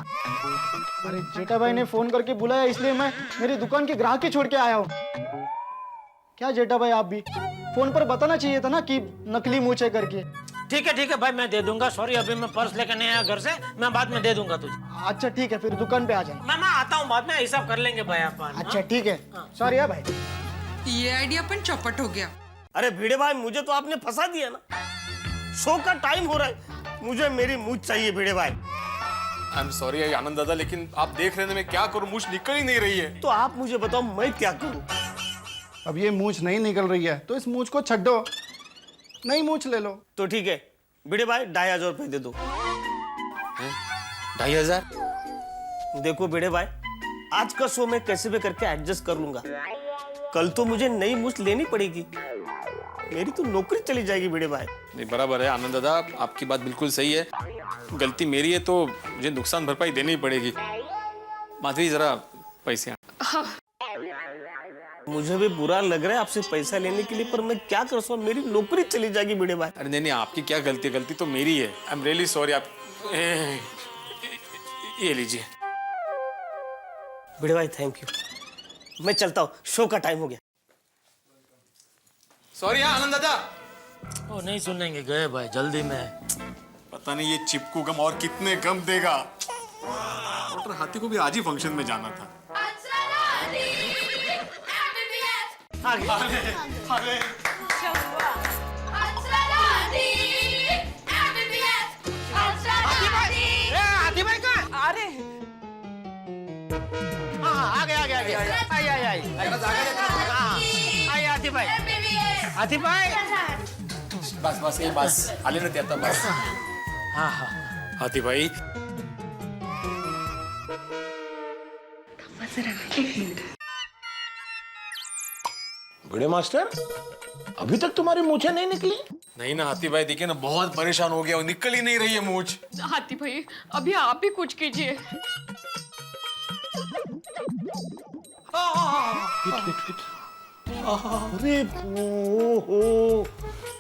अरे जेठा भाई ने फोन करके बुलाया इसलिए मैं मेरी दुकान के ग्राहक ही छोड़ के आया हूँ। क्या जेठा भाई आप भी फोन पर बताना चाहिए था ना कि नकली मूछ है करके। ठीक है भाई, मैं दे दूंगा। सॉरी अभी मैं पर्स लेकर नहीं आया घर से, मैं बाद में दे दूंगा तुझे। अच्छा ठीक है, फिर दुकान पे आ जाए। मैं आता हूँ बाद में, हिसाब कर लेंगे भाई अपन। अच्छा ठीक है, सॉरी है भाई। ये आइडिया अपन चौपट हो गया। अरे भिड़े भाई, मुझे तो आपने फंसा दिया ना। शो का टाइम हो रहा है, मुझे मेरी मूछ चाहिए भिड़े भाई। आई एम सॉरी आनंद दादा, लेकिन आप देख रहे हैं मैं क्या करूं, मूछ निकल ही नहीं रही है। तो आप मुझे बताओ मैं क्या करूं? अब ये मूछ नहीं निकल रही है तो इस मूछ को छड्डो, नई मूछ ले लो। तो ठीक है भिड़े भाई, 2500 रुपए दे दो। 2500? देखो भिड़े भाई, आज का शो मैं कैसे भी करके एडजस्ट कर लूंगा। कल तो मुझे नई मूछ लेनी पड़ेगी, मेरी तो नौकरी चली जाएगी भिड़े भाई। नहीं बराबर है आनंद दादा, आपकी बात बिल्कुल सही है। गलती मेरी है तो मुझे नुकसान भरपाई देनी पड़ेगी। माधवी जरा पैसे। हाँ। मुझे भी बुरा लग रहा है आपसे पैसा लेने के लिए, पर मैं क्या कर सकता हूँ, मेरी नौकरी चली जाएगी भिड़े भाई। अरे नहीं आपकी क्या गलती है? गलती तो मेरी है। I am really sorry. आप ये लीजिए। भिड़े भाई थैंक यू, मैं चलता हूँ, शो का टाइम हो गया। सॉरी आनंद दादा। ओ नहीं सुनेंगे, गए भाई जल्दी में। पता नहीं ये चिपकू गम और कितने गम देगा। डॉक्टर हाथी को भी आज ही फंक्शन में जाना था। आगे। हाथी भाई का? अरे आगे आई हाथी भाई। हाथी भाई बस ये बस आले ना आता बस। हाँ हाथी भाई बड़े मास्टर, अभी तक तुम्हारी मूछें नहीं निकली? नहीं ना हाथी भाई, देखिए ना बहुत परेशान हो गया, निकल ही नहीं रही है मूछ। हाथी भाई अभी आप भी कुछ कीजिए। अरे ओहो,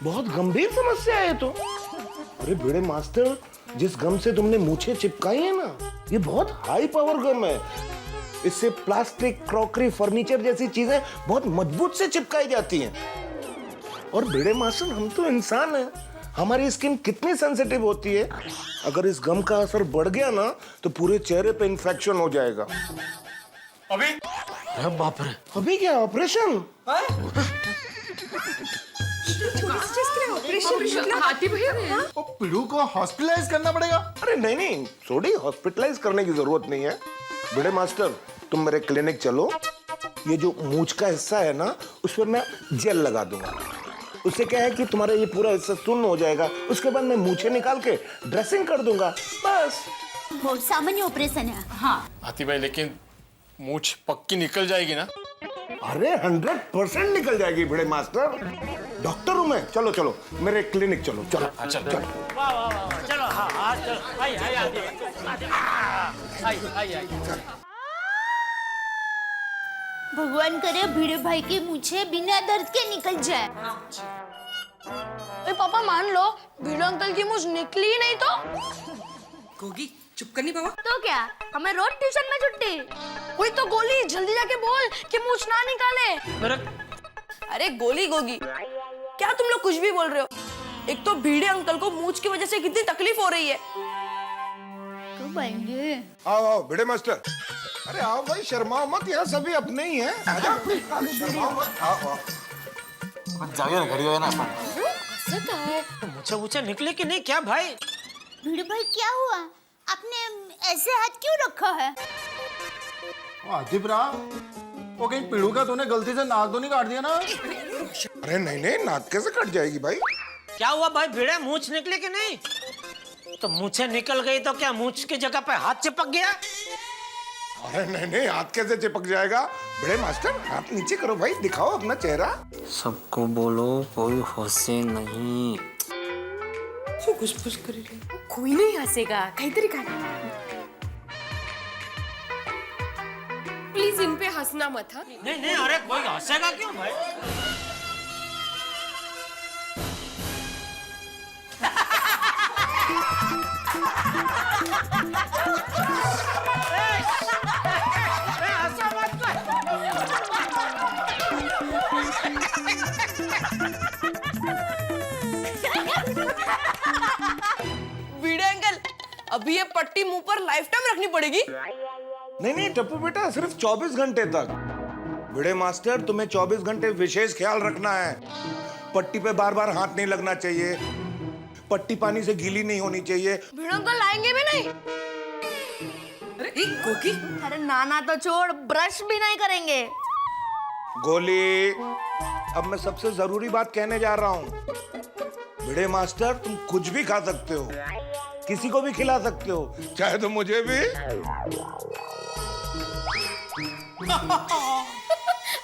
बहुत गंभीर समस्या है तो। अरे बड़े मास्टर, जिस गम से तुमने मूछें चिपकाई है ना, ये बहुत हाई पावर गम है। इससे प्लास्टिक, क्रॉकरी, फर्नीचर जैसी चीजें बहुत मजबूत से चिपकाई जाती हैं। और बड़े मास्टर, हम तो इंसान हैं, हमारी स्किन कितनी सेंसिटिव होती है। अगर इस गम का असर बढ़ गया ना तो पूरे चेहरे पे इन्फेक्शन हो जाएगा। अभी? अरे बाप रे, अभी क्या ऑपरेशन? हाथी भैया पिड़ू को हॉस्पिटलाइज करना पड़ेगा? अरे नहीं सोडी, हॉस्पिटलाइज करने की जरूरत नहीं है। बड़े मास्टर, तुम मेरे क्लिनिक चलो, ये जो मूछ का हिस्सा है ना उस पर मैं जेल लगा दूंगा। उससे क्या है कि तुम्हारा ये पूरा हिस्सा सुन्न हो जाएगा। उसके बाद मैं मूछें निकाल के ड्रेसिंग कर दूंगा, बस। बहुत सामान्य ऑपरेशन है। हाँ हाथी भाई, लेकिन मूछ पक्की निकल जाएगी ना? अरे 100% निकल जाएगी बड़े मास्टर। डॉक्टर हूं मैं। चलो चलो मेरे क्लिनिक चलो। चलो अच्छा चलो। वाह वाह वाह, चलो हाँ चलो। आई भगवान करे भिड़े भाई की मूछें बिना दर्द के निकल जाए। पापा मान लो भिड़ो अंकल की मूछ निकली ही नहीं तो? गोगी चुप करनी बाबा। तो क्या, हमें रोज ट्यूशन में छुट्टी? वही तो गोली, जल्दी जाके बोल कि मूछ ना निकाले। अरे गोली गोगी, क्या तुम लोग कुछ भी बोल रहे हो? एक तो भिड़े अंकल को मूछ की वजह से कितनी तकलीफ हो रही है। कब आएंगे? आओ आओ बड़े मास्टर। अरे आओ भाई, शर्माओ मत, यहाँ सभी अपने ही हैं। शर्माओ मत, आओ। जाइए ना, घड़ी हो ना। मुझे निकले कि नहीं क्या भाई? भिड़े भाई क्या हुआ? आपने ऐसे हाथ क्यों रखा है? आदिप राव, वो कहीं पीड़ू का तूने गलती से नाक तो नहीं काट दिया ना? अरे नहीं नहीं, नाक कैसे कट जाएगी भाई? क्या हुआ भाई भिड़े, मूछ निकली कि नहीं? तो मूछे निकल गई तो क्या मूछ की जगह पे हाथ चिपक गया? अरे नहीं नहीं, हाथ कैसे चिपक जाएगा? बड़े मास्टर हाथ नीचे करो भाई, दिखाओ अपना चेहरा। सबको बोलो कोई हंसे नहीं। खुश कर रही है। कोई नहीं हंसेगा, काहीतरी करा। प्लीज इन पे हंसना मत। हाँ नहीं नहीं, अरे कोई हंसेगा क्यों भाई? भिड़े अंकल, अभी ये पट्टी मुंह पर लाइफ टाइम रखनी पड़ेगी? नहीं नहीं टप्पू बेटा, सिर्फ 24 घंटे तक। बड़े मास्टर, तुम्हें 24 घंटे विशेष ख्याल रखना है। पट्टी पे बार बार हाथ नहीं लगना चाहिए, पट्टी पानी से गीली नहीं होनी चाहिए। भिड़े अंकल लाएंगे भी नहीं? अरे गोगी, अरे नाना तो छोड़, ब्रश भी नहीं करेंगे। गोली, अब मैं सबसे जरूरी बात कहने जा रहा हूँ। बड़े मास्टर, तुम कुछ भी खा सकते हो, किसी को भी खिला सकते हो, चाहे तो मुझे भी।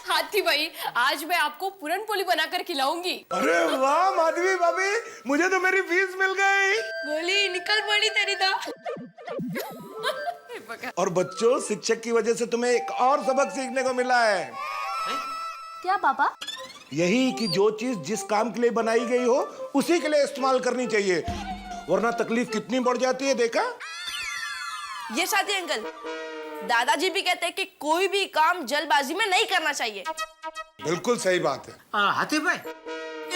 हाथी भाई, आज मैं आपको पूरन पोली बनाकर खिलाऊंगी। अरे वाह माधवी भाभी, मुझे तो मेरी फीस मिल गई। गोली निकल पड़ी तेरी तो। और बच्चों, शिक्षक की वजह से तुम्हें एक और सबक सीखने को मिला है। क्या पापा? यही कि जो चीज जिस काम के लिए बनाई गई हो उसी के लिए इस्तेमाल करनी चाहिए, वरना तकलीफ कितनी बढ़ जाती है, देखा? ये साथी अंकल, दादाजी भी कहते हैं कि कोई भी काम जल्दबाजी में नहीं करना चाहिए। बिल्कुल सही बात है। हाथी भाई,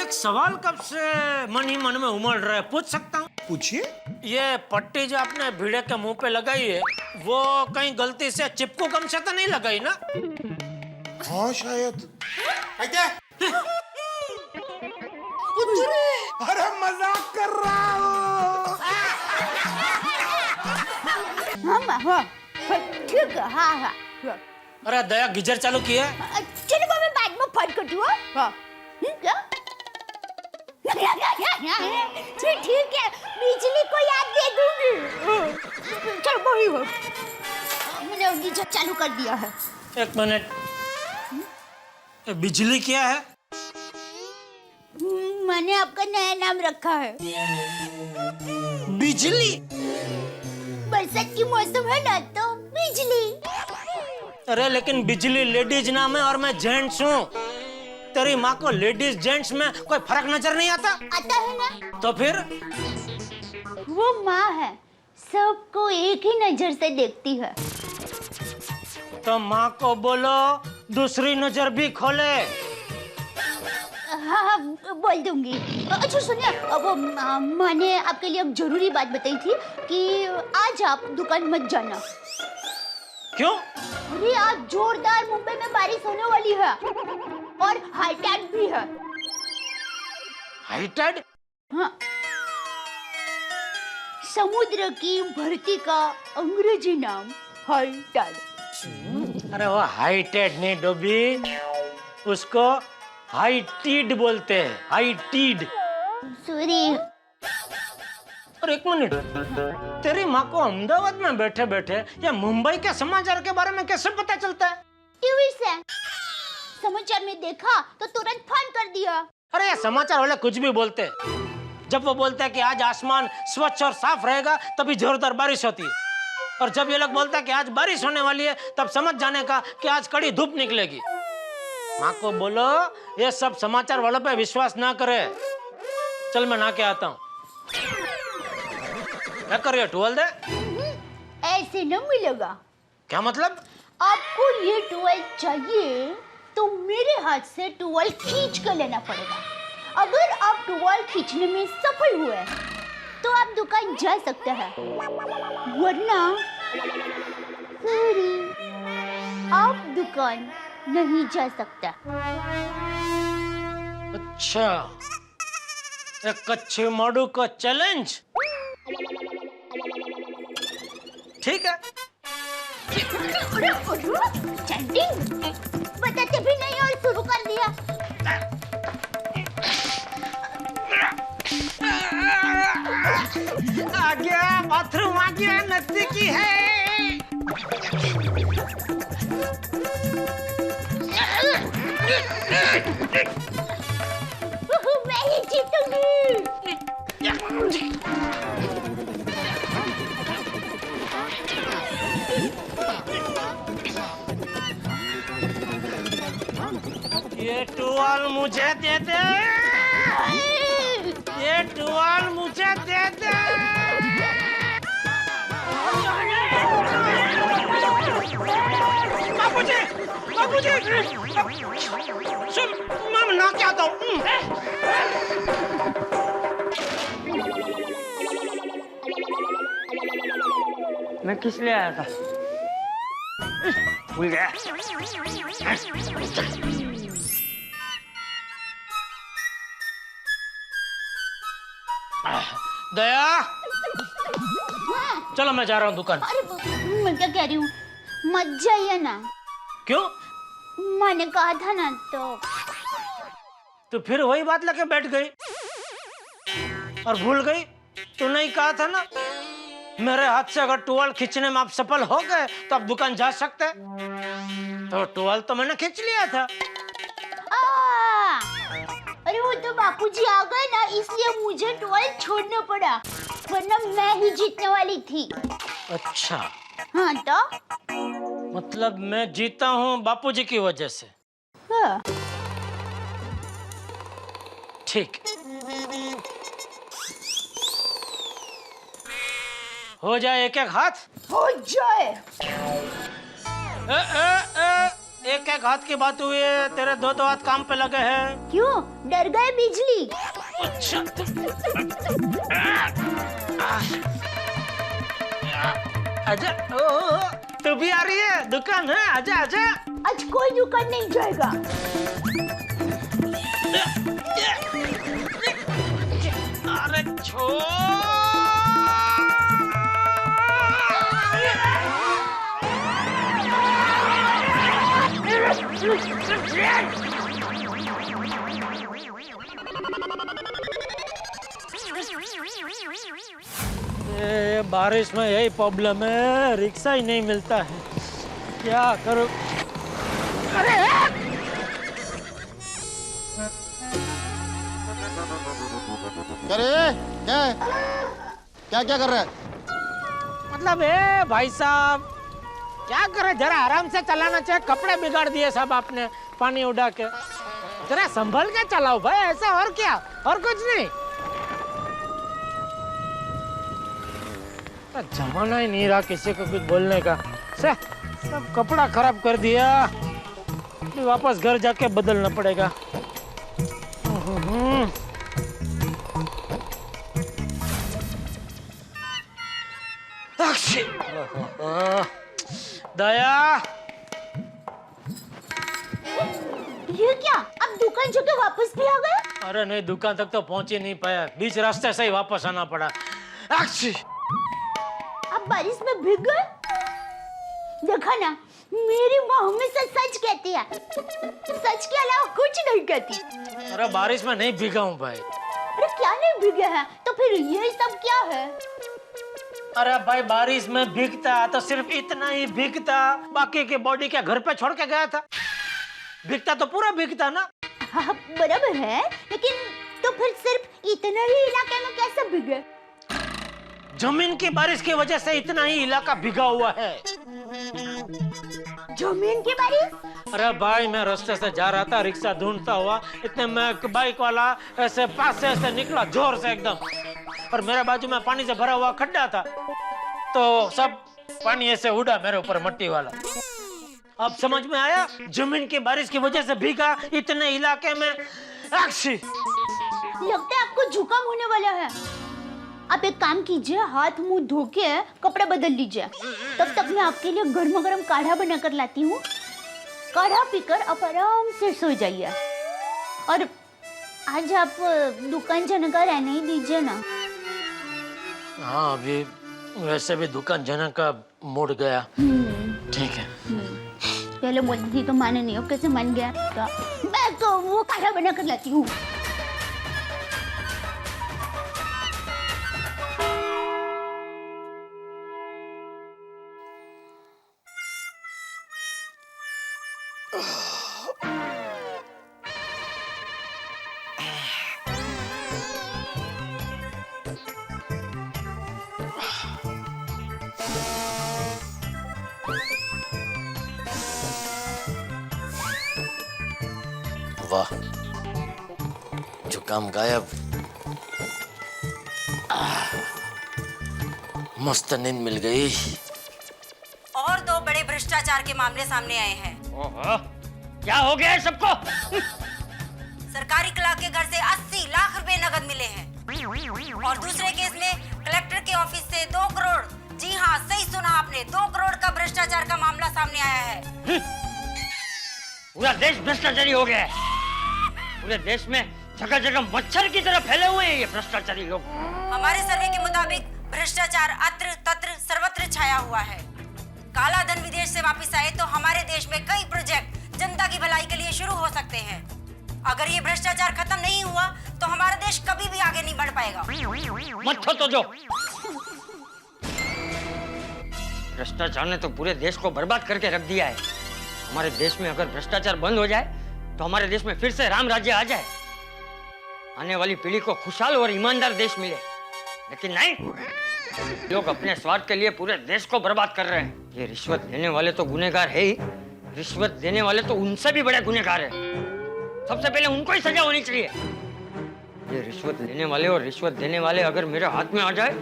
एक सवाल कब से मन ही मन में उमड़ रहा है, पूछ सकता हूँ? पूछिए। ये पट्टी जो आपने भिड़े के मुंह पे लगाई है, वो कहीं गलती से चिपकू गम से तो नहीं लगाई ना? हाँ शायद। अरे मजाक कर रहा हूँ। हाँ, ठीक है, हाँ। अरे दया, गीजर चालू किया? चलो मैं बाद में फोन करती हूँ। हाँ। क्या? ठीक है, बिजली को याद दे दूंगी। चलो वही हो, मैंने गीजर चालू कर दिया है। एक मिनट, बिजली क्या है? मैंने आपका नया नाम रखा है, बिजली। बरसात की मौसम है ना, तो बिजली। अरे लेकिन बिजली लेडीज नाम है और मैं जेंट्स हूँ। तेरी माँ को लेडीज जेंट्स में कोई फर्क नजर नहीं आता? आता है ना। तो फिर? वो माँ है, सबको एक ही नजर से देखती है। तो माँ को बोलो दूसरी नजर भी खोले। हाँ, बोल दूंगी। अच्छा सुनिए, वो माँ ने आपके लिए एक जरूरी बात बताई थी कि आज आप दुकान मत जाना। क्यों? अरे आज जोरदार मुंबई में बारिश होने वाली है और हाई टाइड भी है। High tide? हाँ, समुद्र की भरती का अंग्रेजी नाम हाई टाइड। अरे वो हाई टाइड नहीं डोबी, उसको हाई टीड बोलते हैं, हाई टीड। सॉरी। और एक मिनट, तेरी माँ को अहमदाबाद में बैठे बैठे या मुंबई के समाचार के बारे में कैसे पता चलता है? टीवी से समाचार में देखा तो तुरंत फोन कर दिया। अरे ये समाचार वाले कुछ भी बोलते हैं। जब वो बोलते हैं कि आज आसमान स्वच्छ और साफ रहेगा तभी जोरदार बारिश होती है, और जब ये लोग बोलते हैं कि आज बारिश होने वाली है तब समझ जाने का कि आज कड़ी धूप निकलेगी। माँ को बोलो ये सब समाचार वालों पे विश्वास ना करे। चल मैं नहा के आता हूँ। क्या कर रही है? टुवल दे। ऐसे न मिलेगा। क्या मतलब? आपको ये टुवेल चाहिए तो मेरे हाथ से टुवेल खींच कर लेना पड़ेगा। अगर आप टुवेल खींचने में सफल हुए तो आप दुकान जा सकते हैं, वरना सॉरी, आप दुकान नहीं जा सकता। अच्छा, एक कच्चे माडू का चैलेंज। ठीक है। चैटिंग बताते भी नहीं और शुरू कर दिया। आ गया, बाथरूम आ गया, नजदीकी है। मैं ही जीतूंगी। ये टुवाल मुझे दे दे, ये टुवाल मुझे दे दे। बाबूजी, बाबूजी, सुन, मैं ना क्या कहूँ। मैं किस लिए आया था? भूल गया। दया, चलो मैं जा रहा हूँ दुकान। अरे मैं क्या कह रही हूँ, मत जाइए ना। क्यों? मैंने कहा था ना तो फिर वही बात लेके बैठ गई और भूल गई। तू नहीं कहा था ना, मेरे हाथ से अगर टुवाल खींचने में आप सफल हो गए तो आप दुकान जा सकते। तो टुवाल तो मैंने खींच लिया था। अरे वो तो बापूजी आ गए ना, इसलिए मुझे टुवाल छोड़ना पड़ा, वरना मैं ही जीतने वाली थी। अच्छा, हाँ तो मतलब मैं जीता हूँ बापूजी की वजह से। हाँ। ठीक, हो जाए एक एक हाथ। हो जाए। एक एक हाथ की बात हुई है, तेरे दो दो हाथ काम पे लगे हैं। क्यों, डर गए बिजली? अच्छा, आजा, तू भी आ रही है? दुकान है, आजा आजा। आज कोई दुकान नहीं जाएगा। अरे छोड़। बारिश में यही प्रॉब्लम है, रिक्शा ही नहीं मिलता है, क्या करूं? अरे क्या कर रहा है? मतलब भाई साहब क्या करे, जरा आराम से चलाना चाहिए। कपड़े बिगाड़ दिए सब आपने पानी उड़ा के। जरा संभल के चलाओ भाई, ऐसा और क्या, और कुछ नहीं। जमाना ही नहीं रहा किसी को कुछ बोलने का। सब कपड़ा खराब कर दिया, वापस घर जाके बदलना पड़ेगा। दया, ये क्या, अब दुकान जाके वापस भी आ गए? अरे नहीं, दुकान तक तो पहुंच ही नहीं पाया, बीच रास्ते से ही वापस आना पड़ा। अब बारिश में भीग गए? देखा ना, मेरी माँ हमेशा सच कहती है, सच के अलावा कुछ नहीं कहती। अरे बारिश में नहीं भीगा हूँ भाई। अरे क्या नहीं भीगे हैं, तो फिर ये सब क्या है? अरे भाई बारिश में भीगता तो सिर्फ इतना ही भीगता, बाकी के बॉडी क्या घर पे छोड़ के गया था? भीगता तो पूरा भीगता ना। हाँ, बराबर है, लेकिन तो फिर सिर्फ इतना ही इलाके में कैसे भीगे? जमीन की बारिश की वजह से इतना ही इलाका भीगा हुआ है। जमीन की बारिश? अरे भाई मैं रास्ते से जा रहा था रिक्शा ढूंढता हुआ, इतने में बाइक वाला ऐसे पास से ऐसे निकला जोर से एकदम, और मेरे बाजू में पानी से भरा हुआ खड्डा था, तो सब पानी ऐसे उड़ा मेरे ऊपर, मट्टी वाला। अब समझ में आया, जमीन की बारिश की वजह से भीगा इतने इलाके में। लगता है आपको जुकाम होने वाला है। आप एक काम कीजिए, हाथ मुंह धो के कपड़े बदल लीजिए, तब तक मैं आपके लिए गर्मा गर्म काढ़ा बना कर लाती हूँ। काढ़ा पीकर आप आराम से सो जाइए, और आज आप दुकान जाने का रहने ही दीजिए ना। हाँ, अभी वैसे भी दुकान जाने का मूड गया। ठीक है। पहले बोलती थी तो माने नहीं, अब कैसे मान गया? तो मैं तो वो खाना बना कर लाती हूँ। वाह, जुकाम गायब। मस्त नींद मिल गई। और 2 बड़े भ्रष्टाचार के मामले सामने आए हैं। ओहो, क्या हो गया है सबको? सरकारी क्लर्क के घर से 80 लाख रुपए नगद मिले हैं। और दूसरे केस में कलेक्टर के ऑफिस से 2 करोड़, जी हाँ सही सुना आपने, 2 करोड़ का भ्रष्टाचार का मामला सामने आया है। पूरा देश भ्रष्टाचारी हो गया है। पूरे देश में जगह जगह मच्छर की तरह फैले हुए हैं ये भ्रष्टाचारी लोग। हमारे सर्वे के मुताबिक भ्रष्टाचार अत्र तत्र सर्वत्र छाया हुआ है। काला धन विदेश से वापस आए तो हमारे देश में कई प्रोजेक्ट जनता की भलाई के लिए शुरू हो सकते हैं। अगर ये भ्रष्टाचार खत्म नहीं हुआ तो हमारा देश कभी भी आगे नहीं बढ़ पाएगा। मत तो जो भ्रष्टाचार ने तो पूरे देश को बर्बाद करके रख दिया है। हमारे देश में अगर भ्रष्टाचार बंद हो जाए तो हमारे देश में फिर से राम राज्य आ जाए, आने वाली पीढ़ी को खुशहाल और ईमानदार देश मिले। लेकिन नहीं, लोग अपने स्वार्थ के लिए पूरे देश को बर्बाद कर रहे हैं। ये रिश्वत देने वाले तो गुनहगार है ही, रिश्वत देने वाले तो उनसे भी बड़े गुनहगार हैं। सबसे पहले उनको ही सजा होनी चाहिए। ये रिश्वत लेने वाले और रिश्वत देने वाले अगर मेरे हाथ में आ जाए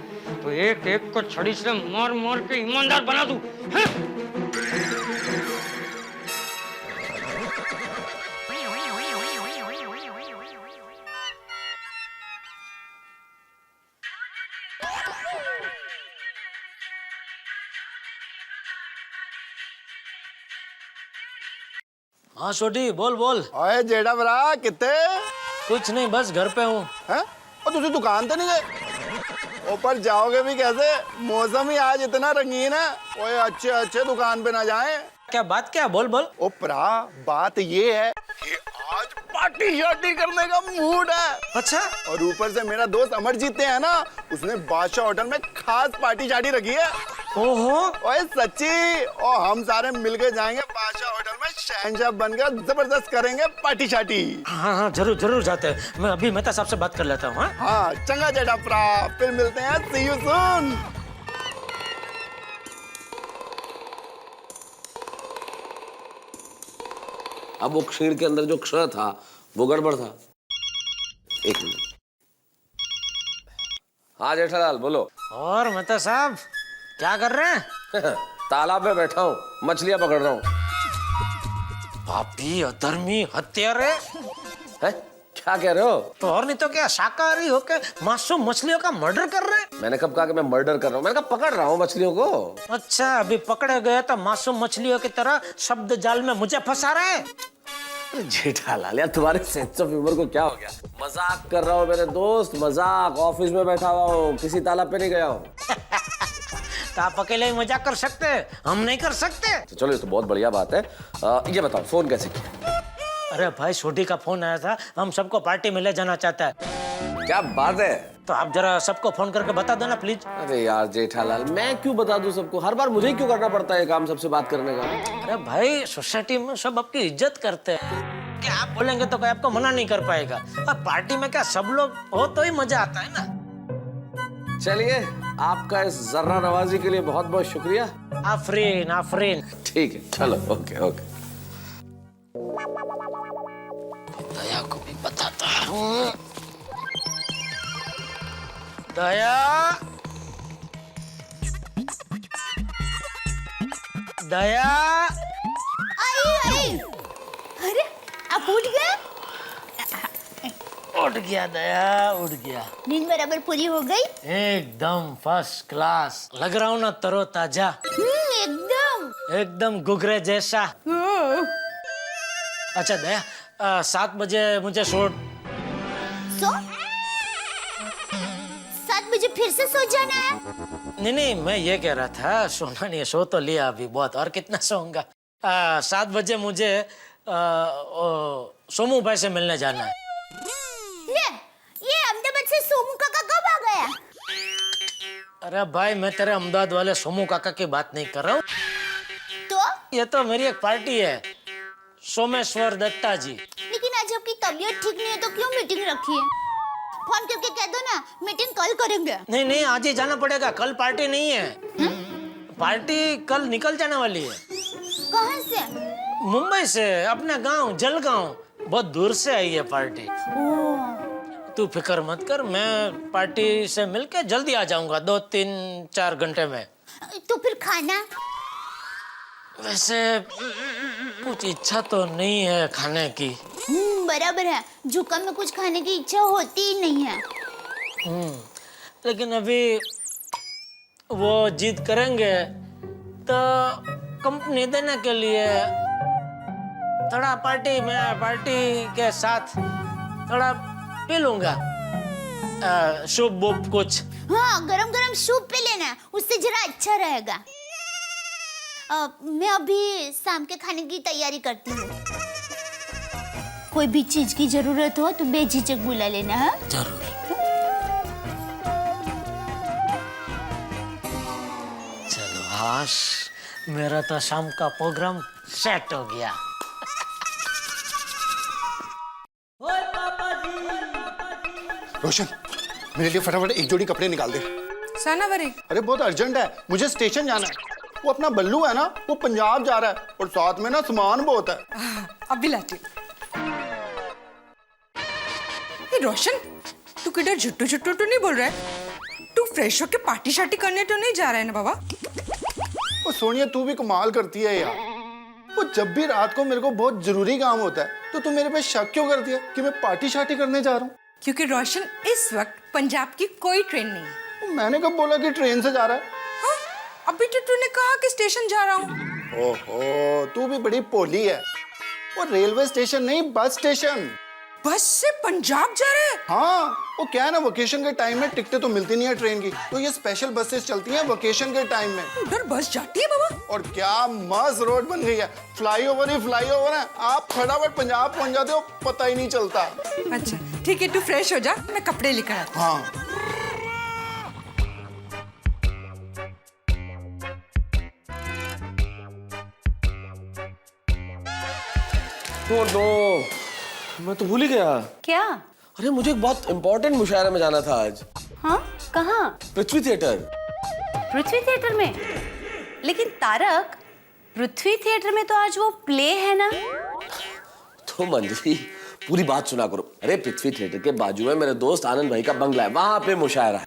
तो एक एक को छड़ी से मार मार के ईमानदार बना दूं। हाँ छोटी, बोल बोल। ओए जेड़ा भरा कितने? कुछ नहीं, बस घर पे हूँ। हैं? और तुझे दुकान तो नहीं गए? ऊपर जाओगे भी कैसे? मौसम ही आज इतना रंगीन है। ओए अच्छे अच्छे दुकान पे ना जाएं। क्या बात, क्या? बोल बोल। ओपरा, बात ये है कि आज पार्टी शार्टी करने का मूड है। अच्छा। और ऊपर से मेरा दोस्त अमरजीत है ना, उसने बादशाह होटल में खास पार्टी शार्टी रखी है। ओहो। ओए सच्ची, और हम सारे मिलके जाएंगे बादशाह होटल में, शहंशाह बनकर जबरदस्त करेंगे पार्टी शार्टी। हाँ हाँ, जरूर जरूर जाते हैं। मैं अभी मेहता साहब से बात कर लेता हूँ। हाँ चंगा जेठा प्रा, फिर मिलते हैं। सी यू सून। अब वो क्षीर के अंदर जो क्षय था वो गड़बड़ था। एक मिनट। हाँ जेठालाल बोलो। और मेहता साहब क्या कर रहे हैं? तालाब में बैठा हूँ, मछलियां पकड़ रहा हूँ। पापी, अधर्मी, हत्यारे। हैं? क्या कह रहे हो? तो और नहीं तो क्या, शाकाहारी होके मासूम मछलियों का मर्डर कर रहे हैं? मैंने कब कहा कि मैं मर्डर कर रहा हूँ? मैंने कहा पकड़ रहा हूँ मछलियों को। अच्छा, अभी पकड़े गए तो मासूम मछलियों की तरह शब्द जाल में मुझे फंसा रहे हैं। जेठालाल यार, तुम्हारे सेंस ऑफ ह्यूमर को क्या हो गया? मजाक कर रहा हूँ मेरे दोस्त, मजाक। ऑफिस में बैठा हुआ हूँ, किसी तालाब पे नहीं गया हूँ। तो आप अकेले ही मजाक कर सकते हैं, हम नहीं कर सकते। तो चलो, ये तो बहुत बढ़िया बात है। ये बताओ फोन कैसे किया? अरे भाई, छोटी का फोन आया था, हम सबको पार्टी में ले जाना चाहता है। क्या बात है? तो आप जरा सबको फोन करके बता दो ना प्लीज। अरे यार जेठालाल, मैं क्यों बता दूं सबको? हर बार मुझे ही क्यों करना पड़ता है काम सबसे बात करने का? अरे भाई, सोसाइटी में सब आपकी इज्जत करते हैं। क्या आप बोलेंगे तो कोई आपको मना नहीं कर पाएगा। अब पार्टी में क्या सब लोग हो तो ही मजा आता है ना। चलिए, आपका इस जर्रा नवाजी के लिए बहुत बहुत शुक्रिया। आफरीन आफरीन। ठीक है, चलो, ओके ओके। दया को भी बताता हूँ। दया, दया। आई। अरे आप उठ गए? उठ गया दया, उठ गया। नींद बराबर पूरी हो गई? एकदम फर्स्ट क्लास लग रहा हूँ ना, तरो ताजा। एकदम एकदम गुगरे जैसा। अच्छा दया, 7 बजे मुझे शूट। सो 7 बजे फिर से सो जाना है? नहीं नहीं, मैं ये कह रहा था सोना नहीं, सो तो लिया अभी बहुत, और कितना सोऊंगा। 7 बजे मुझे सोमू भाई से मिलने जाना है। ये अहमदाबाद से सोमू काका कब आ गया? अरे भाई मैं तेरे अहमदाबाद वाले सोमू काका की बात नहीं कर रहा हूँ। तो ये तो मेरी एक पार्टी है, सोमेश्वर दत्ता जी। लेकिन आज आपकी तबीयत ठीक नहीं है तो क्यों मीटिंग रखी है? फोन करके कह दो ना, मीटिंग कल करेंगे। नहीं आज ही जाना पड़ेगा, कल पार्टी नहीं है। पार्टी कल निकल जाने वाली है। कहाँ से? मुंबई से, अपना गांव जलगांव, बहुत दूर से आई है पार्टी। तू फिक्र मत कर, मैं पार्टी से मिलके जल्दी आ जाऊंगा 2-3-4 घंटे में। तो फिर खाना? वैसे कुछ इच्छा तो नहीं है खाने की। बराबर है, जुकाम में कुछ खाने की इच्छा होती ही नहीं है। लेकिन अभी वो जिद करेंगे तो कंपनी देने के लिए थोड़ा पार्टी के साथ थोड़ा पी लूंगा, सूप बूप कुछ। हाँ, गरम गरम सूप पी लेना, उससे जरा अच्छा रहेगा। मैं अभी शाम के खाने की तैयारी करती हूँ। कोई भी चीज की जरूरत हो तो बेझिझक बुला लेना है। जरूर। चलो हाश, मेरा तो शाम का प्रोग्राम सेट हो गया। रोशन, मेरे लिए फटाफट एक जोड़ी कपड़े निकाल दे। सनावरी, अरे बहुत अर्जेंट है, मुझे स्टेशन जाना है। वो अपना बल्लू है ना, वो पंजाब जा रहा है और साथ में ना सामान बहुत है। अभी लाती हूँ। रोशन, तू किधर झुट्टू झुट्टू तो नहीं बोल रहा है? तू फ्रेश होके पार्टी शार्टी करने तो नहीं जा रहा है ना बाबा? वो सोनिया, तू भी कमाल करती है यार। वो जब भी रात को मेरे को बहुत जरूरी काम होता है तो तू मेरे पे शक क्यों करती है कि मैं पार्टी शार्टी करने जा रहा हूँ? क्योंकि रोशन, इस वक्त पंजाब की कोई ट्रेन नहीं है। मैंने कब बोला कि ट्रेन से जा रहा है? हाँ? अभी तो तूने कहा कि स्टेशन जा रहा हूँ। ओहो, तू भी बड़ी पोली है। वो रेलवे स्टेशन नहीं, बस स्टेशन। बस से पंजाब जा रहे हैं? हाँ, वो क्या है ना, वेकेशन के टाइम में टिकटें तो मिलती नहीं है ट्रेन की, तो ये स्पेशल बसेस चलती हैं वेकेशन के टाइम में। उधर बस जाती है बाबा? और क्या मस्त रोड बन गई है, फ्लाईओवर ही फ्लाईओवर है। आप फटाफट पंजाब पहुंच जाते हो, पता ही नहीं चलता। अच्छा ठीक है, तू फ्रेश हो जा, मैं कपड़े लेकर आती हूँ। हाँ। ओ नो, मैं तो भूल ही गया। क्या? अरे मुझे एक बहुत इंपॉर्टेंट मुशायरा में जाना था आज। हाँ, कहाँ? पृथ्वी थिएटर। पृथ्वी थिएटर में? लेकिन तारक, पृथ्वी थिएटर में तो आज वो प्ले है ना? तो मंजरी, पूरी बात सुना करो। अरे पृथ्वी थिएटर के बाजू में मेरे दोस्त आनंद भाई का बंगला है, वहां पे मुशायरा है।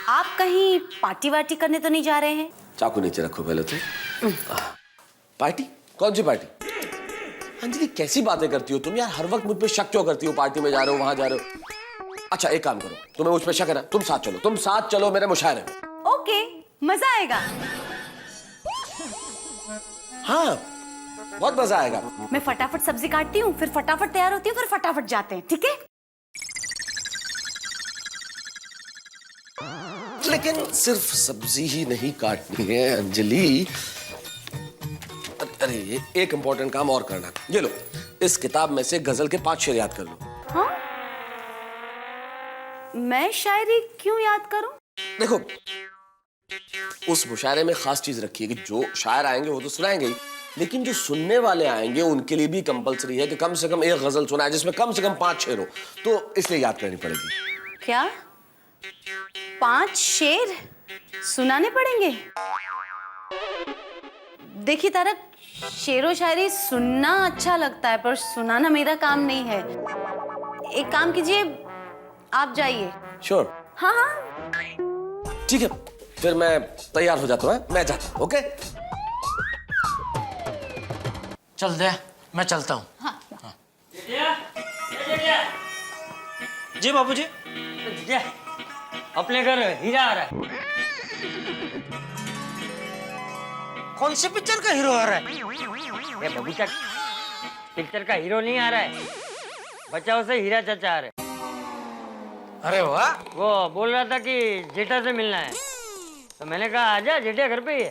आप कहीं पार्टी वार्टी करने तो नहीं जा रहे हैं? चाकू नीचे रखो पहले तो। पार्टी? कौन सी पार्टी? अंजलि कैसी बातें करती हो तुम यार, हर वक्त मुझ पे शक क्यों करती हो? पार्टी में जा रहे हो, वहां जा रहे हो। अच्छा एक काम करो, तुम्हें मुझ पे शक है ना, तुम साथ चलो मेरे मुशायरे में। ओके, मजा आएगा। हाँ, बहुत मजा आएगा। मैं फटाफट सब्जी काटती हूँ, फिर फटाफट तैयार होती हूँ, फिर फटाफट जाते हैं, ठीक है? लेकिन सिर्फ सब्जी ही नहीं काटनी है अंजलि। अरे ये एक इंपॉर्टेंट काम और करना। ये लो, इस किताब में से गजल के 5 शेर याद कर लो। हाँ? मैं शायरी क्यों याद करूं? देखो, उस मुशायरे में खास चीज रखी है कि जो शायर आएंगे वो तो सुनाएंगे ही, लेकिन जो सुनने वाले आएंगे उनके लिए भी कंपलसरी है कि कम से कम एक गजल सुनाए जिसमें कम से कम 5 शेर हो, तो इसलिए याद करनी पड़ेगी। क्या 5 शेर सुनाने पड़ेंगे? देखिए तारक, शेरो शायरी सुनना अच्छा लगता है पर सुनाना मेरा काम नहीं है। एक काम कीजिए, आप जाइए। श्योर? हाँ हाँ ठीक है, फिर मैं तैयार हो जाता हूँ, मैं जाता हूँ। ओके चल दे, मैं चलता हूँ। हाँ। जी बाबूजी। अपने घर हीरा आ रहा है। कौन सी पिक्चर का हीरो आ रहा है? ये बबीता पिक्चर का हीरो नहीं आ रहा है, बचाओ से हीरा चाचा आ रहे। अरे वाह। वो बोल रहा था कि जेठा से मिलना है, तो मैंने कहा आजा, जेठा घर पे ही है।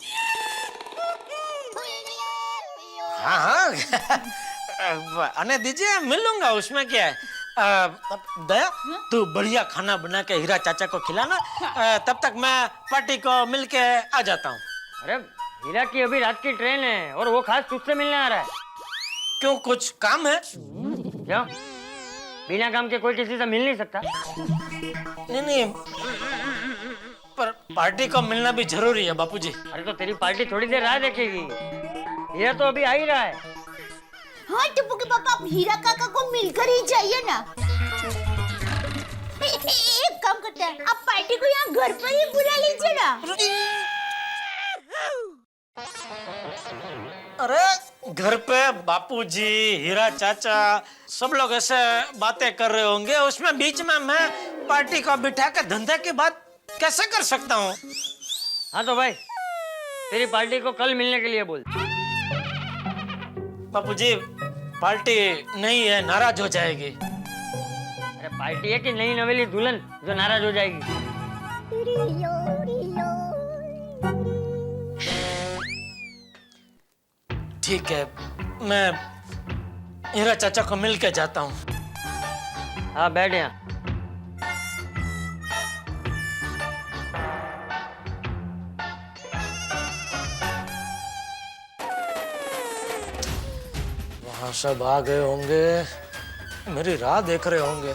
हाँ हाँ आने दीजिए, मिल लूंगा, उसमें क्या है। दया तू बढ़िया खाना बना के हीरा चाचा को खिलाना, तब तक मैं पार्टी को मिल के आ जाता हूँ। अरे हीरा की अभी रात की ट्रेन है और वो खास तुझसे मिलने आ रहा है। क्यों, कुछ काम है? क्यों? बिना काम के कोई किसी से मिल नहीं सकता। नहीं नहीं, पर पार्टी को मिलना भी जरूरी है बापूजी। अरे तो तेरी पार्टी थोड़ी देर राह देखेगी, हीरा तो अभी आ ही रहा है। हाँ टिप्पू के पापा, आप हीरा काका को मिलकर ही जाइए ना। एक काम करते हैं, आप पार्टी को यहाँ घर पर ही बुला लीजिए ना। अरे घर पे बापूजी, हीरा चाचा सब लोग ऐसे बातें कर रहे होंगे, उसमें बीच में मैं पार्टी को बिठा के धंधे की बात कैसे कर सकता हूँ? हाँ तो भाई तेरी पार्टी को कल मिलने के लिए बोल। बापूजी पार्टी नहीं है, नाराज हो जाएगी। अरे पार्टी है कि नई नवेली दुल्हन जो नाराज हो जाएगी? ठीक है, मैं हीरा चाचा को मिल के जाता हूँ। हाँ बैठ यहाँ। वहाँ सब आ गए होंगे, मेरी राह देख रहे होंगे।